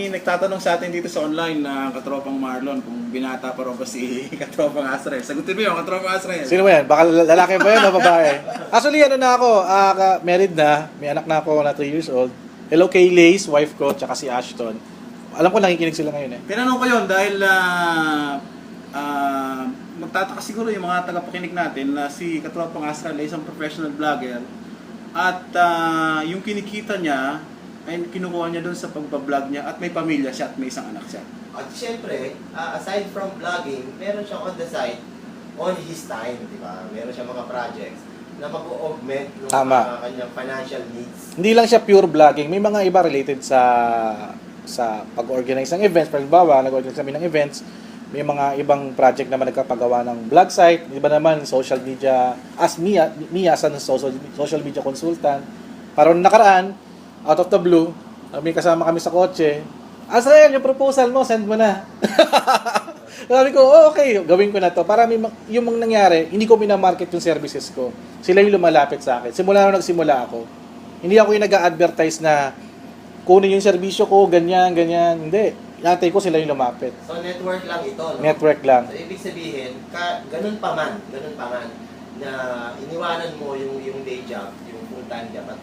nagtatanong sa atin dito sa online na Katropang Marlon kung binata pa rin ba si Katropang Asrel. Sagutin mo yun, Katropang Asrel. Sino ba yan? Baka lalaki ba yan o babae? Actually, ano na ako, married na. May anak na ako na 3 years old. Hello kay Lace, wife ko, tsaka si Ashton. Alam ko nakikinig sila ngayon eh. Tinanong ko yun dahil magtataka siguro yung mga tagapakinig natin na si Katropang Asrel ay isang professional vlogger at yung kinikita niya ay kinukuha niya doon sa pagbablog niya at may pamilya siya at may isang anak siya. At syempre, aside from vlogging, meron siyang on the side, on his time, di ba? Meron siyang mga projects na mag-augment ng Tama. kanyang financial needs. Hindi lang siya pure vlogging. May mga iba related sa pag-organize ng events. Pagbawa, nag-organize kami ng events. May mga ibang project naman nagkapagawa ng blog site. Iba naman, social media. As me as a social media consultant. Parang nakaraan, out of the blue, may kasama kami sa kotse. Asrel, yung proposal mo, send mo na. Sabi ko, okay, gawin ko na to. Para yung mga nangyari, hindi ko minamarket yung services ko. Sila yung lumalapit sa akin. Simula nung nagsimula ako. Hindi ako yung nag-a-advertise na kunin yung serbisyo ko, ganyan. Hindi. Yatay ko sila yung lumapit. So, network lang ito, no? Network lang. So, ibig sabihin, ganun pa man, na iniwanan mo yung day job, yung full-time job, at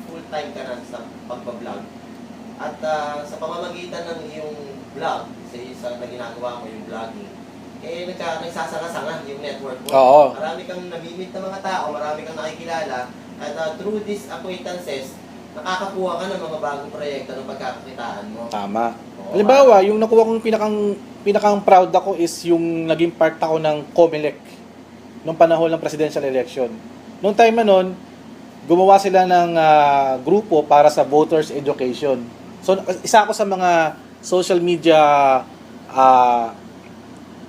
full-time ka na sa pagbablog. At sa pamamagitan ng iyong vlog, sa ginagawa mo yung vlogging, nagsasanga-sanga yung network mo. Oo. Marami kang namimit na mga tao, marami kang nakikilala, at through these acquaintances, nakakakuha ka ng mga bagong proyekto ng pagkakakitaan mo. Tama. Oo. Halimbawa, yung nakuha kong pinakang proud ako is yung naging part ako ng COMELEC nung panahon ng presidential election. Noong time na nun, gumawa sila ng grupo para sa voters education. So, isa ako sa mga social media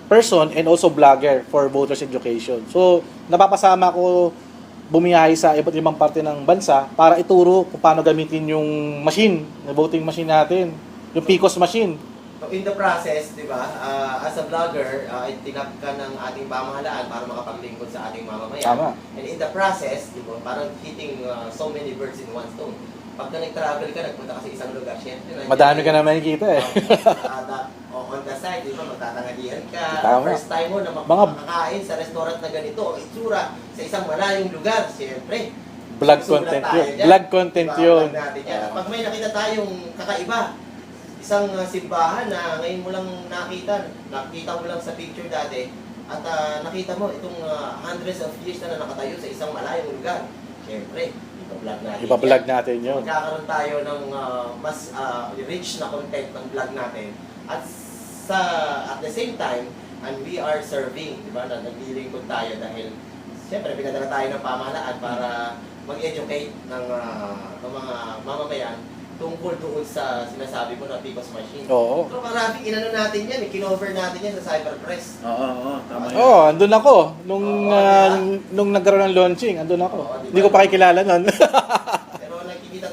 person and also vlogger for voters education. So, napapasama ko bumiyahe sa iba't ibang parte ng bansa para ituro kung paano gamitin yung machine, yung voting machine natin, yung PCOS machine. So in the process, di ba, as a vlogger, tinap ka ng ating pamahalaan para makapaglingkod sa ating mamamayan. Tama. And in the process, di ba, parang hitting so many birds in one stone. Pagka nag-travel ka, nagpunta ka sa isang lugar, syempre, Madami ka na makikita eh. on the side, di ba, magtatangalihan ka. Tama. First time mo na makakain sa restaurant na ganito, itsura sa isang malayong lugar, syempre. Vlog susulat content tayo yun. dyan. Vlog content Diba, yun. vlog natin yan. At pag may nakita tayong kakaiba, isang simbahan na ngayon mo lang nakita mo lang sa picture dati, at nakita mo itong hundreds of years na nakatayo sa isang malayong lugar. Siyempre, ipa-vlog natin. Ipa-vlog natin yun. Magkakaroon tayo ng mas rich na content ng vlog natin. At at the same time, and we are serving, di ba, na naglilingkod tayo dahil siyempre pinadala tayo ng pamahalaan para mag-educate ng mga mamamayan tungkol doon sa sinasabi mo na Picos Machine. Oo. Pero marami, inano natin yan, kinover natin yan sa Cyberpress. Oo, tama yun. Oo, andun ako. Nung, Oo, diba? nung nagkaroon ng launching, andun ako. Oo, diba? Hindi ko pa kilala nun. Pero nakikita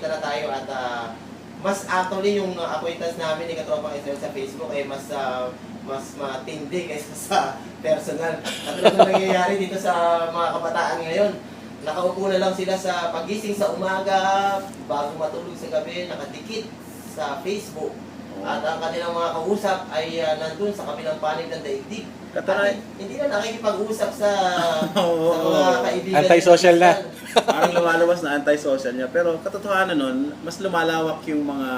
na tayo at mas actually yung acquaintance namin ni Katropang Israel sa Facebook ay mas matindi kaysa sa personal. At ano nangyayari dito sa mga kabataan ngayon? Nakaupo na lang sila sa pagising sa umaga, bago matulog sa gabi, nakadikit sa Facebook. At ang kanilang mga kausap ay nandun sa kabilang panig ng daigdig. Katanay. At hindi na nakikipag-usap sa Oo. mga kaibigan. Anti-social na. Parang lumalabas na anti-social niya. Pero katotohanan nun, mas lumalawak yung mga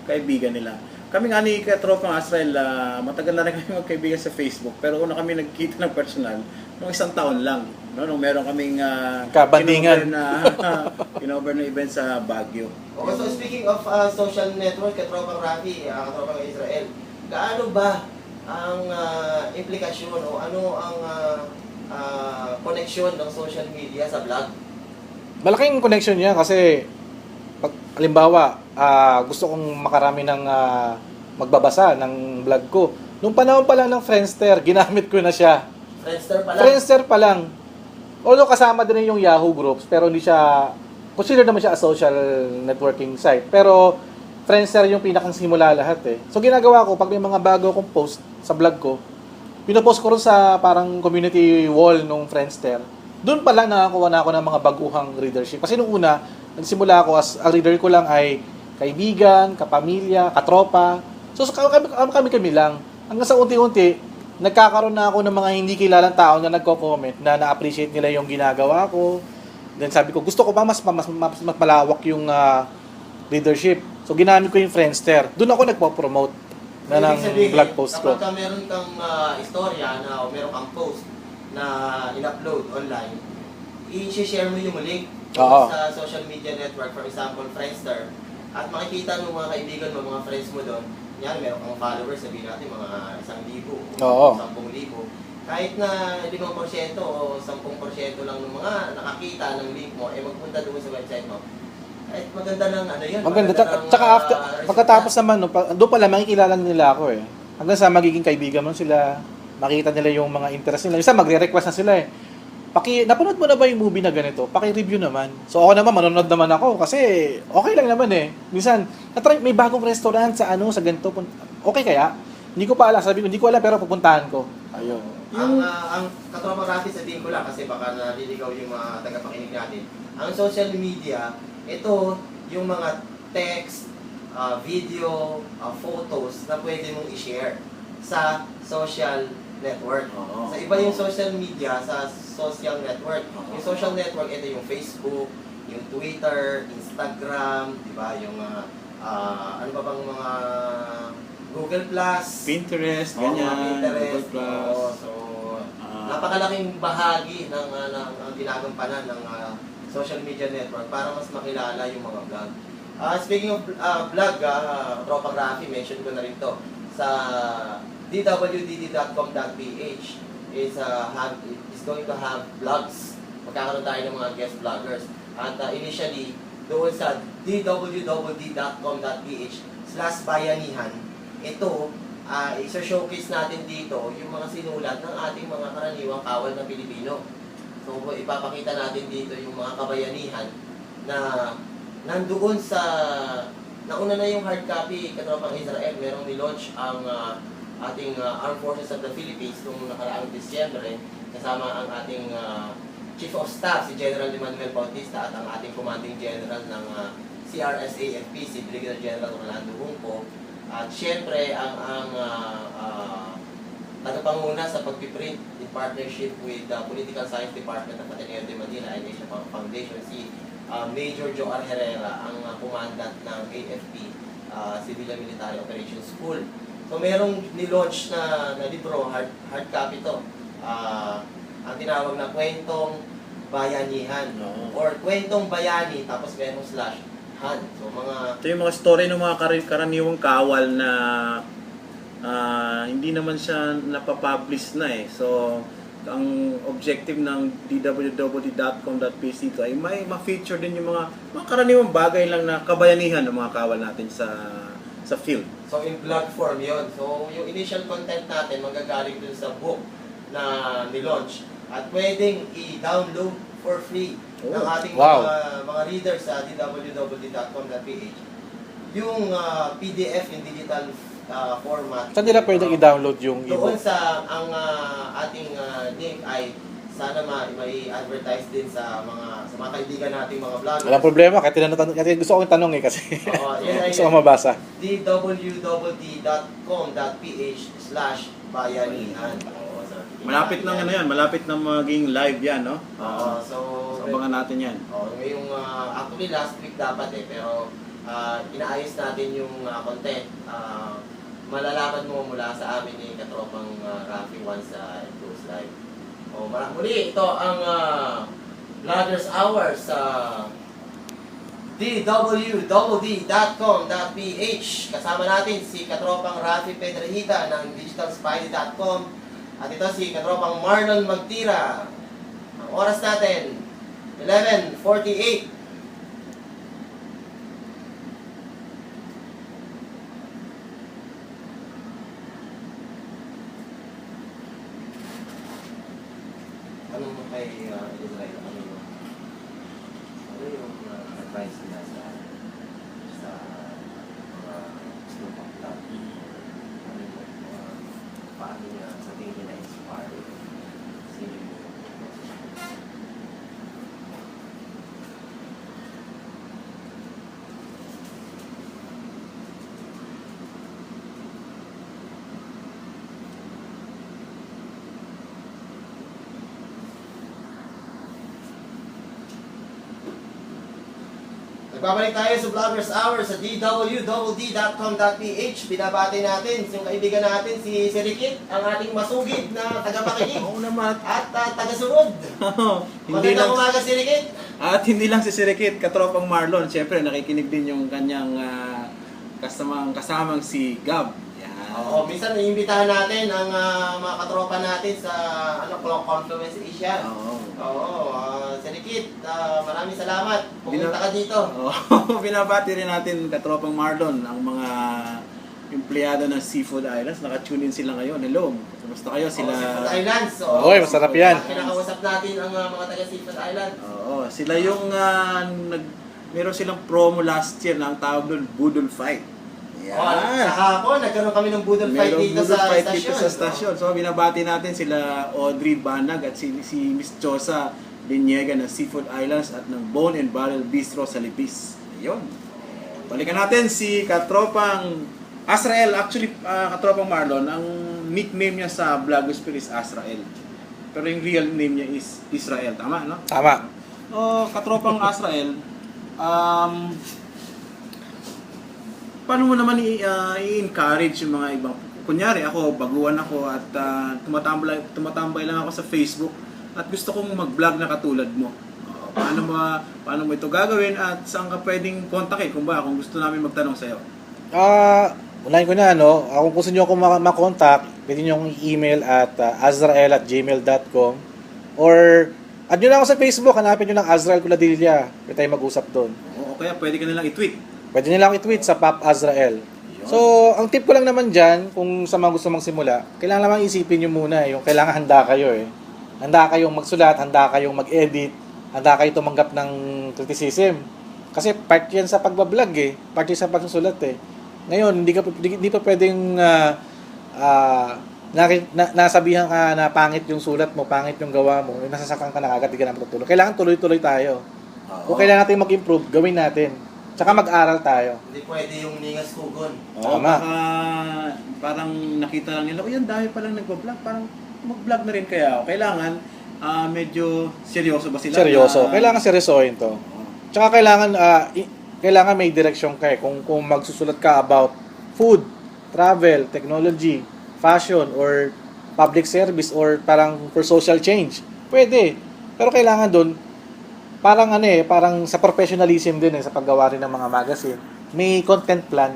kaibigan nila. Kami nga ni Katropang Israel, matagal na rin kami magkaibigan sa Facebook. Pero una kami nagkita ng personal, nung 1 taon lang. No? Nung meron kaming Kabandingan. kinover na event sa Baguio. Okay, so speaking of social network, Katropang Rafi, Katropang Israel, gaano ba ang implikasyon o ano ang koneksyon ng social media sa vlog? Malaking connection niya kasi pag halimbawa, gusto kong makarami ng magbabasa ng vlog ko. Nung panahon pa lang ng Friendster, ginamit ko na siya. Friendster pala? Friendster pa lang. Although kasama din yung Yahoo groups, pero hindi siya, consider naman siya a social networking site. Pero Friendster yung pinakang simula lahat eh. So ginagawa ko, pag may mga bago akong post sa vlog ko, pinopost ko rin sa parang community wall nung Friendster. Doon pa lang nakakuha na ako ng mga baguhang readership. Kasi nung una, nagsimula ako as ang reader ko lang ay kaibigan, kapamilya, katropa. So kami lang. Hanggang sa unti-unti, nagkakaroon na ako ng mga hindi kilalang tao na nagko-comment na na-appreciate nila yung ginagawa ko. Then sabi ko, gusto ko pa mas malawak yung leadership. So ginamit ko yung Friendster. Doon ako nagpo-promote na ng Ibig sabihin, blog post ko. Kapag meron kang istorya na o meron kang post na in-upload online, i-share mo yung link Oo. sa social media network, for example, Friendster, at makikita ng mga kaibigan mo, mga friends mo doon, yan, meron kang followers, sabihin natin mga 1,000, Oo. 10,000. Kahit na 5% o 10% lang ng mga nakakita ng link mo, magpunta doon sa website mo. Kahit maganda ng ano yun. Maganda. ng, Tsaka after, resulta. pagkatapos naman, no, doon pala makikilala nila ako eh. Hanggang sa magiging kaibigan mo sila, makita nila yung mga interest nila. Isa magre-request na sila eh. Napanood mo na ba yung movie na ganito? Paki-review naman. So ako naman, manonood naman ako kasi okay lang naman eh. Minsan, may bagong restaurant sa sa ganito. Okay kaya? Hindi ko pa alam. Sabi ko, hindi ko alam pero pupuntahan ko. Ayun. Ang Katropang Rafi, sabihin ko lang kasi baka naliligaw yung mga tagapakinig natin. Ang social media, ito yung mga text, video, photos na pwede mong i-share sa social network. Oo. Sa iba yung social media sa social network. Yung social network, ito yung Facebook, yung Twitter, Instagram, di ba? Yung ano pa bang mga Google Plus, Pinterest, Oo, mga ganyan, Pinterest. Google Plus. Oo, so, napakalaking bahagi ng ginagampanan ng social media network para mas makilala yung mga vlog. Speaking of vlog, Tropang Rafi, mention ko na rin to sa dwdd.com.ph is going to have vlogs. Magkakaroon tayo ng mga guest vloggers. At initially, doon sa dwdd.com.ph/bayanihan, ito, isa-showcase natin dito yung mga sinulat ng ating mga karaniwang kawal na Pilipino. So, ipapakita natin dito yung mga kabayanihan na nandoon sa nauna na yung hard copy, Katropang Israel, merong nilaunch ang ating Armed Forces of the Philippines noong nakaraang Disyembre, kasama ang ating Chief of Staff, si General Emmanuel Bautista, at ang ating Commanding General ng CRSAFP, si Brigadier General Rolando Hungco. At syempre, ang tagapanguna sa pagpiprint in partnership with the Political Science Department of Ateneo de Manila and Asia Foundation, si Major Joar Herrera, ang commandant ng AFP, Civilian Military Operations School. So merong nilaunch na libro, hard copy to. Ang tinawag na Kwentong Bayanihan, or Kwentong Bayani, tapos merong /han. So mga Ito yung mga story ng mga karaniwang kawal na hindi naman siya napapublish na eh. So, ang objective ng dwww.com.pc ito ay may ma-feature din yung mga karaniwang bagay lang na kabayanihan ng mga kawal natin sa field. So in vlog form yon. So yung initial content natin manggagaling dun sa book na ni-launch at pwedeng i-download for free ng ating Wow. mga readers sa dwww.com.ph. Yung PDF in digital format. Saan nila pwedeng i-download yung Doon ebook? sa ating link ay sana may advertise din sa mga kaibigan nating mga vloggers. Walang problema, kasi gusto ko yung tanong eh kasi Oo, yun ay gusto ko mabasa. dwww.com.ph/bayanihan. Oo, so, Malapit na yan, malapit na maging live yan, no? Oo, so Abangan natin yan. ngayong actually last week dapat pero inaayos natin yung content. Malalaman mo mula sa amin ni katropang Rafi once it goes live. Muli, ito ang Vloggers Hour sa dwww.com.ph. Kasama natin si katropang Rafi Pedrejita ng digitalspidey.com at ito si katropang Marlon Magtira. Ang oras natin 11:48. Ano mo kay Israel? Ano yung advice nila sa mga student club? Ano yung paano niya sa tingin niya na-inspire? Sino yung Nagbabalik tayo sa Vloggers Hour sa dwww.com.ph. Binabati natin yung kaibigan natin si Rikit, ang ating masugid na tagapakinig Oo naman. at tagasunod. Hindi Magandang lang, umaga si Rikit. at hindi lang si Sirikit, katropang Marlon. Siyempre, nakikinig din yung kanyang kasamang si Gab. Yan. Oo, minsan naiimbitahan natin ang mga katropa natin sa Confluence Asia. Oo. Si Rikit, maraming salamat. Pumunta ka dito. Oo. Binabati rin natin, katropang Marlon, ang mga empleyado ng Seafood Islands. Naka-tune in sila ngayon. Hello. Kumusta kayo? Sila... Seafood Islands. Oy, masarap yan. Kinakausap natin ang mga taga Seafood Islands. Oo. Sila yung meron silang promo last year na ang tawag doon, Budol Fight. Yan. Kahapon, nagkaroon kami ng budol fight Merong dito Budol sa Fight estasyon. dito sa stasyon. So, binabati natin sila Audrey Banag at si Miss Chosa Linyega ng Seafood Islands at ng Bone and Barrel Bistro sa Lipis. Ayun. Balikan natin si katropang Azrael. Actually, katropang Marlon, ang nickname niya sa Vlogosphere is Azrael. Pero yung real name niya is Israel. Tama, no? Tama. Katropang Azrael, paano mo naman i-encourage yung mga ibang, kunyari ako, baguhan ako at tumatambay lang ako sa Facebook at gusto kong mag-vlog na katulad mo. Paano mo ito gagawin at saan ka pwedeng kontakin kung gusto namin magtanong sa'yo? Unahin ko na, kung gusto nyo ako makontak, pwede nyo akong email at azrael@gmail.com or add nyo lang ako sa Facebook, hanapin nyo ng Azrael Culadilla. Pwede tayo mag-usap doon. O kaya pwede ka nilang i-tweet. Pwede nyo lang i-tweet sa Pop Azrael. So, ang tip ko lang naman dyan, kung sa mga gusto magsimula, kailangan naman isipin nyo muna, yung kailangan handa kayo Handa kayong magsulat, handa kayong mag-edit, handa kayo tumanggap ng criticism. Kasi part yan sa pagbablog part yan sa pagsusulat Ngayon, hindi pa pwedeng nasabihan ka na pangit yung sulat mo, pangit yung gawa mo, nasasakang ka na agad, di ka na matutulog. Kailangan tuloy-tuloy tayo. Kung kailangan natin mag-improve, gawin natin. Tsaka mag-aral tayo. Hindi pwede yung ningas kugon. Tama. Parang nakita lang nila, yan dahil palang nagbablog, parang mag-vlog na rin kaya ako. Kailangan, medyo seryoso ba sila? Seryoso. Kailangan seryosohin to. Tsaka kailangan may direksyon ka Kung magsusulat ka about food, travel, technology, fashion, or public service, or parang for social change, pwede. Pero kailangan doon, parang sa professionalism din sa paggawa rin ng mga magazine, may content plan.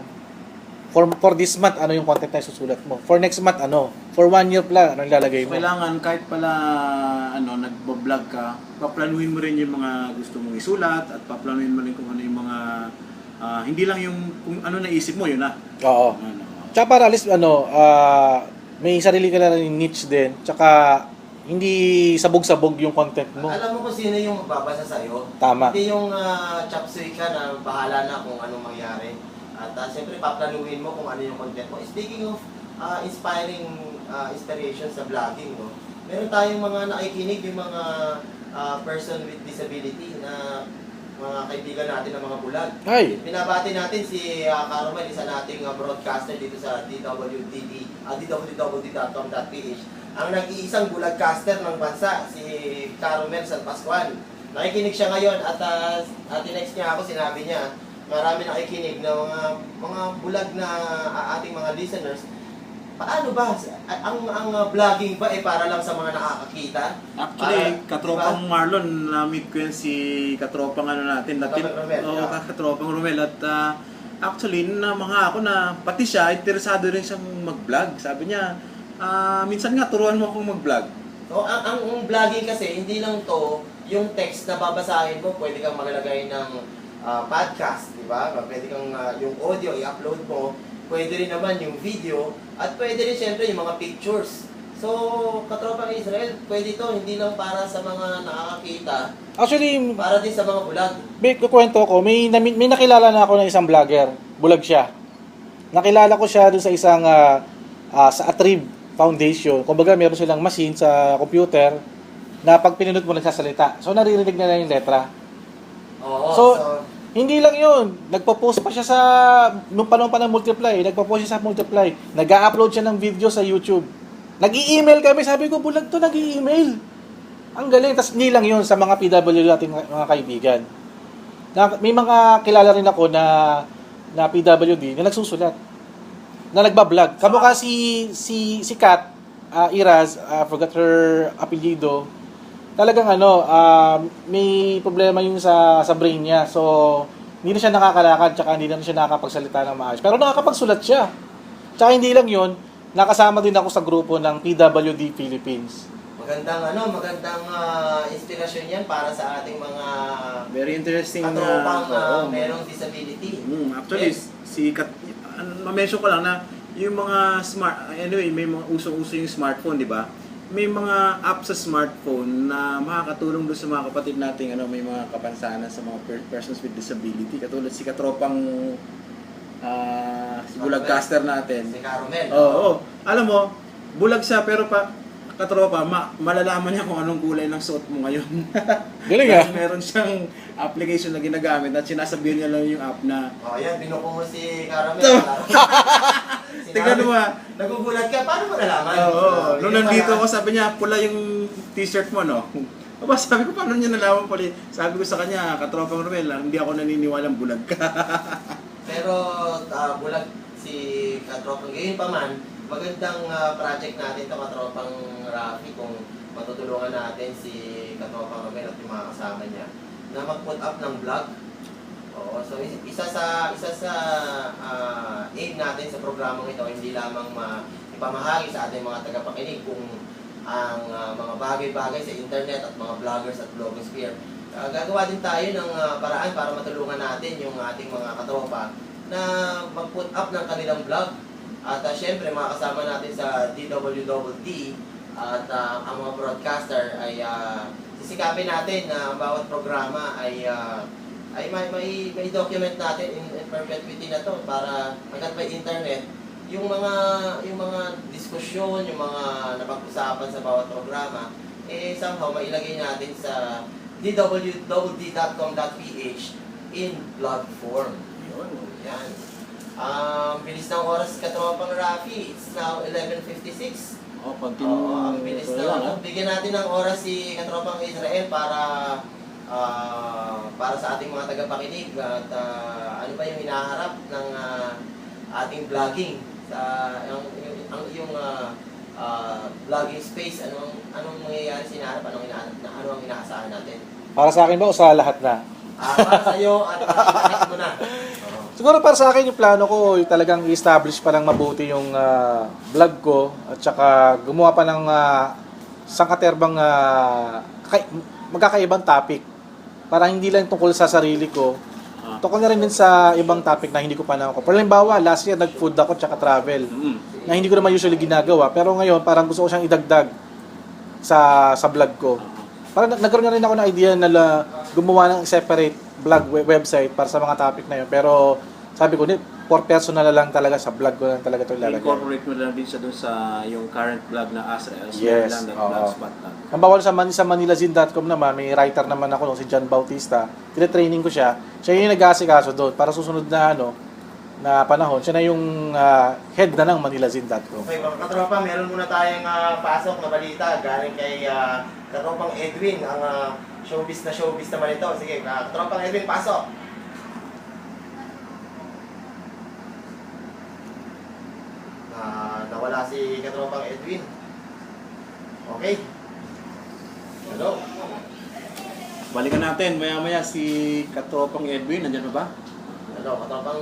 For this month, ano yung content na isusulat mo? For next month, ano? For 1 year plan, ano ilalagay mo? Kailangan kahit pala nagbo-vlog ka, paplanuhin mo rin yung mga gusto mong isulat at paplanuhin mo rin kung ano yung mga hindi lang yung kung ano naisip mo yun na. Oo. Tsaka para at least, may sarili ka na rin niche din. Tsaka, hindi sabog-sabog yung content mo. Alam mo kung sino yung magbabasa sa'yo. Tama. Hindi yung chop suey ka na bahala na kung anong mangyari. At siyempre, paplanuhin mo kung ano yung content mo. Speaking of inspiration sa vlogging, no? Meron tayong mga nakikinig yung mga person with disability na mga kaibigan natin ng mga bulag. Ay! Binabati natin si Carmel, isa nating broadcaster dito sa DWDD.com.ph. Ang nag-iisang bulagcaster ng bansa, si Carmel San Pascual. Nakikinig siya ngayon at tinext niya ako, sinabi niya, marami nakikinig na mga bulag na ating mga listeners. Paano ba? Ang vlogging ba para lang sa mga nakakakita? Actually, katropang diba? Marlon, na-meet ko yan si katropang natin. Romel, Oo, yeah. katropang Romel. At actually, na mga ako na, pati siya, interesado rin siyang mag-vlog. Sabi niya, minsan nga, turuan mo akong mag-vlog. So, ang vlogging kasi, hindi lang to yung text na babasahin mo, pwede kang maglagay ng podcast, di ba? Pwede kang yung audio i-upload mo, pwede rin naman yung video, at pwede rin syempre yung mga pictures. So, katropang Israel, pwede to, hindi lang para sa mga nakakakita, Actually, para din sa mga bulag. kukwento ko, may nakilala na ako ng isang vlogger. Bulag siya. Nakilala ko siya dun sa isang sa Atrieve Foundation. Kumbaga, meron silang machine sa computer na pag pinindot mo nagsasalita. So, naririnig na yung letra. Oo, So, hindi lang yun. Nagpo-post pa siya sa, nung panahon pa ng Multiply, nagpo-post siya sa Multiply. Nag-upload siya ng video sa YouTube. Nag-i-email kami. Sabi ko, bulag to, nag-i-email. Ang galing. Tapos hindi lang yun sa mga PW nating mga kaibigan. May mga kilala rin ako na PWD na nagsusulat. Na nagbablog. Kamukha si Kat Iraz, forgot her apelyido. Talagang may problema yung sa brain niya. So, hindi na siya nakakalakad, tsaka hindi na siya nakakapagsalita ng maayos. Pero nakakapagsulat siya. Tsaka hindi lang yun, nakasama din ako sa grupo ng PWD Philippines. magandang inspirasyon yan para sa ating mga Very interesting katropang merong disability. Actually, ma-mention ko lang na yung mga anyway, may mga usong-uso yung smartphone, di ba? May mga app sa smartphone na makakatulong doon sa mga kapatid nating may mga kapansanan sa mga persons with disability. Katulad si katropang si bulagcaster natin. Si Carmel. Oo. Alam mo, bulag siya pero katropa, malalaman niya kung anong kulay ng suot mo ngayon. Galing Dahil meron siyang application na ginagamit at sinasabihin niya lang yung app na Yan, binuko mo si Carmel. tingnan mo Nagugulat ka, paano mo nalaman? nung nandito ako, sabi niya, pula yung t-shirt mo, no? Aba, sabi ko, paano niya nalaman pala? Sabi ko sa kanya, katropang Romel, hindi ako naniniwalang bulag ka. Pero bulag si Katropang. Ngayon pa man, magandang project natin ito, Katropang Rafi, kung matutulungan natin si Katropang Romel at yung mga kasama niya na mag-put up ng vlog. Oo, so isa sa aim natin sa programang ito, hindi lamang ipamahagi sa ating mga tagapakinig kung ang mga bagay-bagay sa internet at mga vloggers at blogosphere. Gagawa din tayo ng paraan para matulungan natin yung ating mga katropa na mag-put up ng kanilang vlog. At syempre, mga kasama natin sa DWDD at ang mga broadcaster ay sisikapin natin na ang bawat programa ay may document natin in perpetuity na to para hanggat may internet, yung mga diskusyon, yung mga napag-usapan sa bawat programa, somehow mailagay natin sa dwd.com.ph in blog form. Yan. Bilis ng oras, Katropang Rafi. It's now 11:56. Ang bilis na. Bigyan natin ng oras si Katropang Israel para sa ating mga tagapakinig at ano ba yung hinaharap ng ating vlogging sa ang iyong vlogging space, anong mangyayari sa hinaharap, ano ang inaasahan natin? Para sa akin ba o sa lahat na? Para sa iyo at mo na. Siguro para sa akin yung plano ko, yung talagang i-establish pa ng mabuti yung vlog ko at saka gumawa pa ng sangkaterbang magkakaibang topic. Para hindi lang tungkol sa sarili ko, tungkol na rin din sa ibang topic na hindi ko pa na-cover. For halimbawa, last year nag-food ako tsaka travel na hindi ko naman usually ginagawa. Pero ngayon, parang gusto ko siyang idagdag sa vlog ko. Parang nagkaroon na rin ako ng idea na gumawa ng separate vlog website para sa mga topic na yun. Pero sabi ko, for personal na lang talaga, sa vlog ko lang talaga ito ilalagay. Incorporate mo lang din siya dun sa yung current vlog na Asrael. Yes, Blogspot lang. Ang bawal sa manilazin.com naman, may writer naman ako, si John Bautista. Tine-training ko siya. Siya yung nag-aasikaso doon para susunod na na panahon. Siya na yung head na ng manilazin.com. Okay, mga katropa, meron muna tayong pasok na balita galing kay katropang Edwin, ang showbiz naman ito. Sige, katropang Edwin, pasok! Nawala si katropang Edwin. Okay. Hello. Balikan natin maya-maya si katropang Edwin. Nandiyan ba? Hello, katropang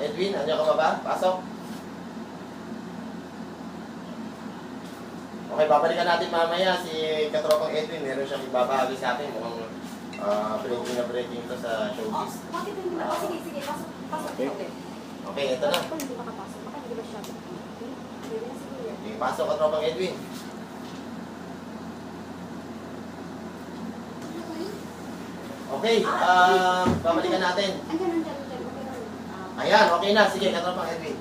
Edwin, andiyan ka ba? Pasok. Okay, babalikan natin mamaya si katropang Edwin. Meron siyang ibabahagi sa atin. Mukhang breaking ito sa showbiz. Bakit hindi ba? Sige, pasok. Okay. Okay, ito na. Bakit hindi makapasok? Bakit hindi ba siya? Okay, pasok katropang Edwin. Okay, babalikan natin. Andyan. Okay lang. Ayan, okay na. Sige, katropang Edwin.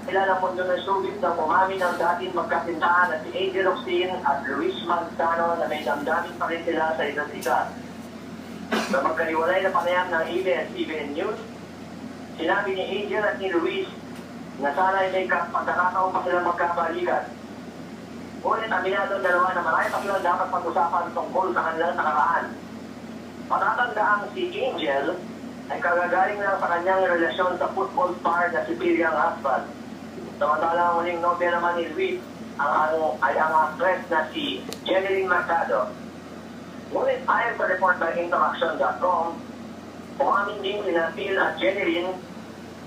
Kilala mundo ng showbiz na umami ng dating magkasintahan na si Angel Oxin at Luis Manzano na may damdamin pa rin sila sa isa't isa. Sa magkaliwalay na panayam ng ABS-CBN News, sinabi ni Angel at ni Luis na sana ay may pagkakataon pa silang magkabalikan. Ngunit aminado ang dalawa na marami pa silang dapat pag-usapan tungkol sa kanilang nakaraan. Patatandaang si Angel ay kagagaling lang sa kanyang relasyon sa football star na si Piliang Aspan. Samantalang huling nobya naman ni Luis ay ang actress na si Jeneline Mercado. Ngunit ayon sa report by Interaction.com, umamin din sina Phil at Jeneline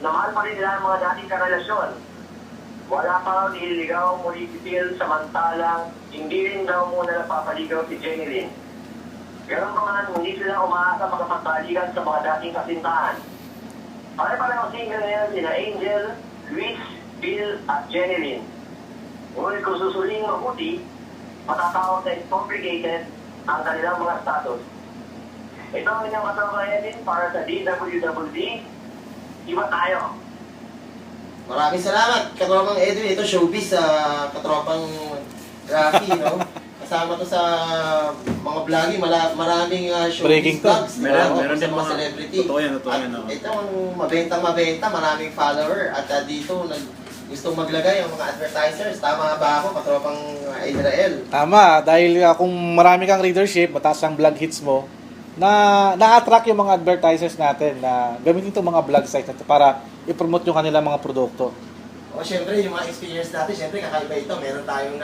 na mahal pa rin nila ang mga dating karelasyon. Wala pa raw nililigaw muli si Phil, samantalang hindi rin daw muna napapaligaw si Jeneline. Ganun pa man, hindi sila umaasa pagkapagbalikan sa mga dating kasintahan. Pare-pareho single ngayon sina Angel, Luis, Phil at Jeneline. Ngunit kung susuling mabuti, matatawag na complicated ang kanilang mga status. Ito ang inyong katrabayan para sa DWWD. Iba tayo. Maraming salamat, katropang Edwin. Ito showbiz sa katropang Rafi, no? Kasama to sa mga vlogging, maraming showbiz Breaking to. vlogs. Meron sa din mga mga celebrity. Totoo yan. At ito ang mabenta, maraming follower. At dito, gustong maglagay ang mga advertisers. Tama ba ako, katropang Israel? Tama, dahil kung marami kang readership, mataas ang vlog hits mo, na-attract yung mga advertisers natin na gamitin itong mga vlog sites natin para i-promote yung kanilang mga produkto. O syempre, yung mga experience natin, syempre kakaiba ito. Meron tayong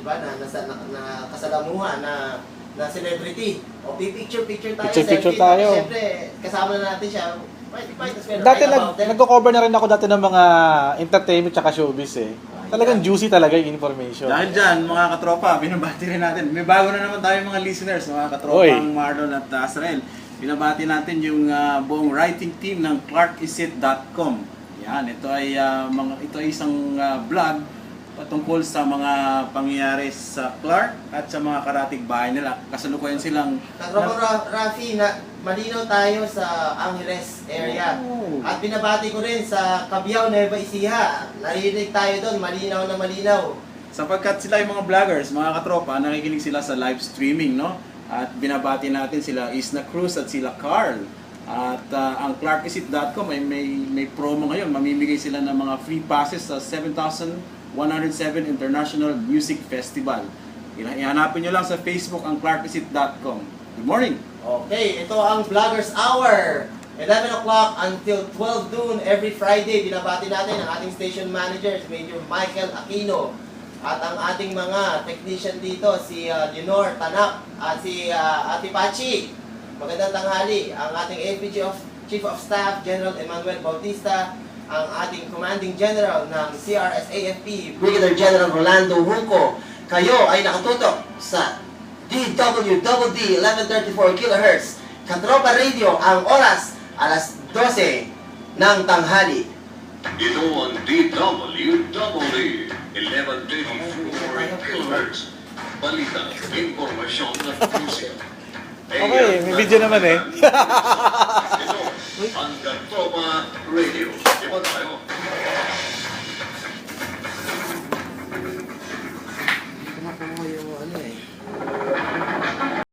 diba, na kasalamuhan na celebrity. O picture tayo. Picture selfie. tayo. Syempre, kasama na natin siya. Might as well Dati write about them. nagko-cover na rin ako dati ng mga entertainment tsaka showbiz eh. Talagang juicy talaga yung information. Dahil dyan, mga katropa, binabati rin natin. May bago na naman tayong mga listeners, mga katropang Marlon at Asrael. Binabati natin yung buong writing team ng clarkisit.com. Yan, ito ay isang vlog patungkol sa mga pangyayari sa Clark at sa mga karatig bahay nila. Kasalukuyan silang Katropang Rafi, malinaw tayo sa Angeles area. Oh. At binabati ko rin sa Cabiao, Nueva Ecija. Narinig tayo doon, malinaw na malinaw. sapagkat sila yung mga vloggers, mga katropa, nakikinig sila sa live streaming, no? At binabati natin sila Isna Cruz at sila Carl. At ang clarkisit.com ay may promo ngayon. Mamimigay sila ng mga free passes sa 7,107 International Music Festival. Ihanapin nyo lang sa Facebook ang clarkisit.com. Good morning! Okay, ito ang Vloggers Hour. 11 o'clock until 12 noon every Friday. Binabati natin ang ating station manager, Major Michael Aquino. At ang ating mga technician dito, si Lenore Tanak at si Ate Pachi. Magandang tanghali. Ang ating Chief of Staff, General Emmanuel Bautista, ang ating Commanding General ng CRS-AFP, Brigadier General Rolando Huco. Kayo ay nakatutok sa DWWD 1134 kHz. Katropa Radio, ang oras, alas 12 ng tanghali. Ito ang DWWD 1134 kHz. Balita, impormasyon at musika. Okay, may video naman eh. Ito ang Katropa Radio.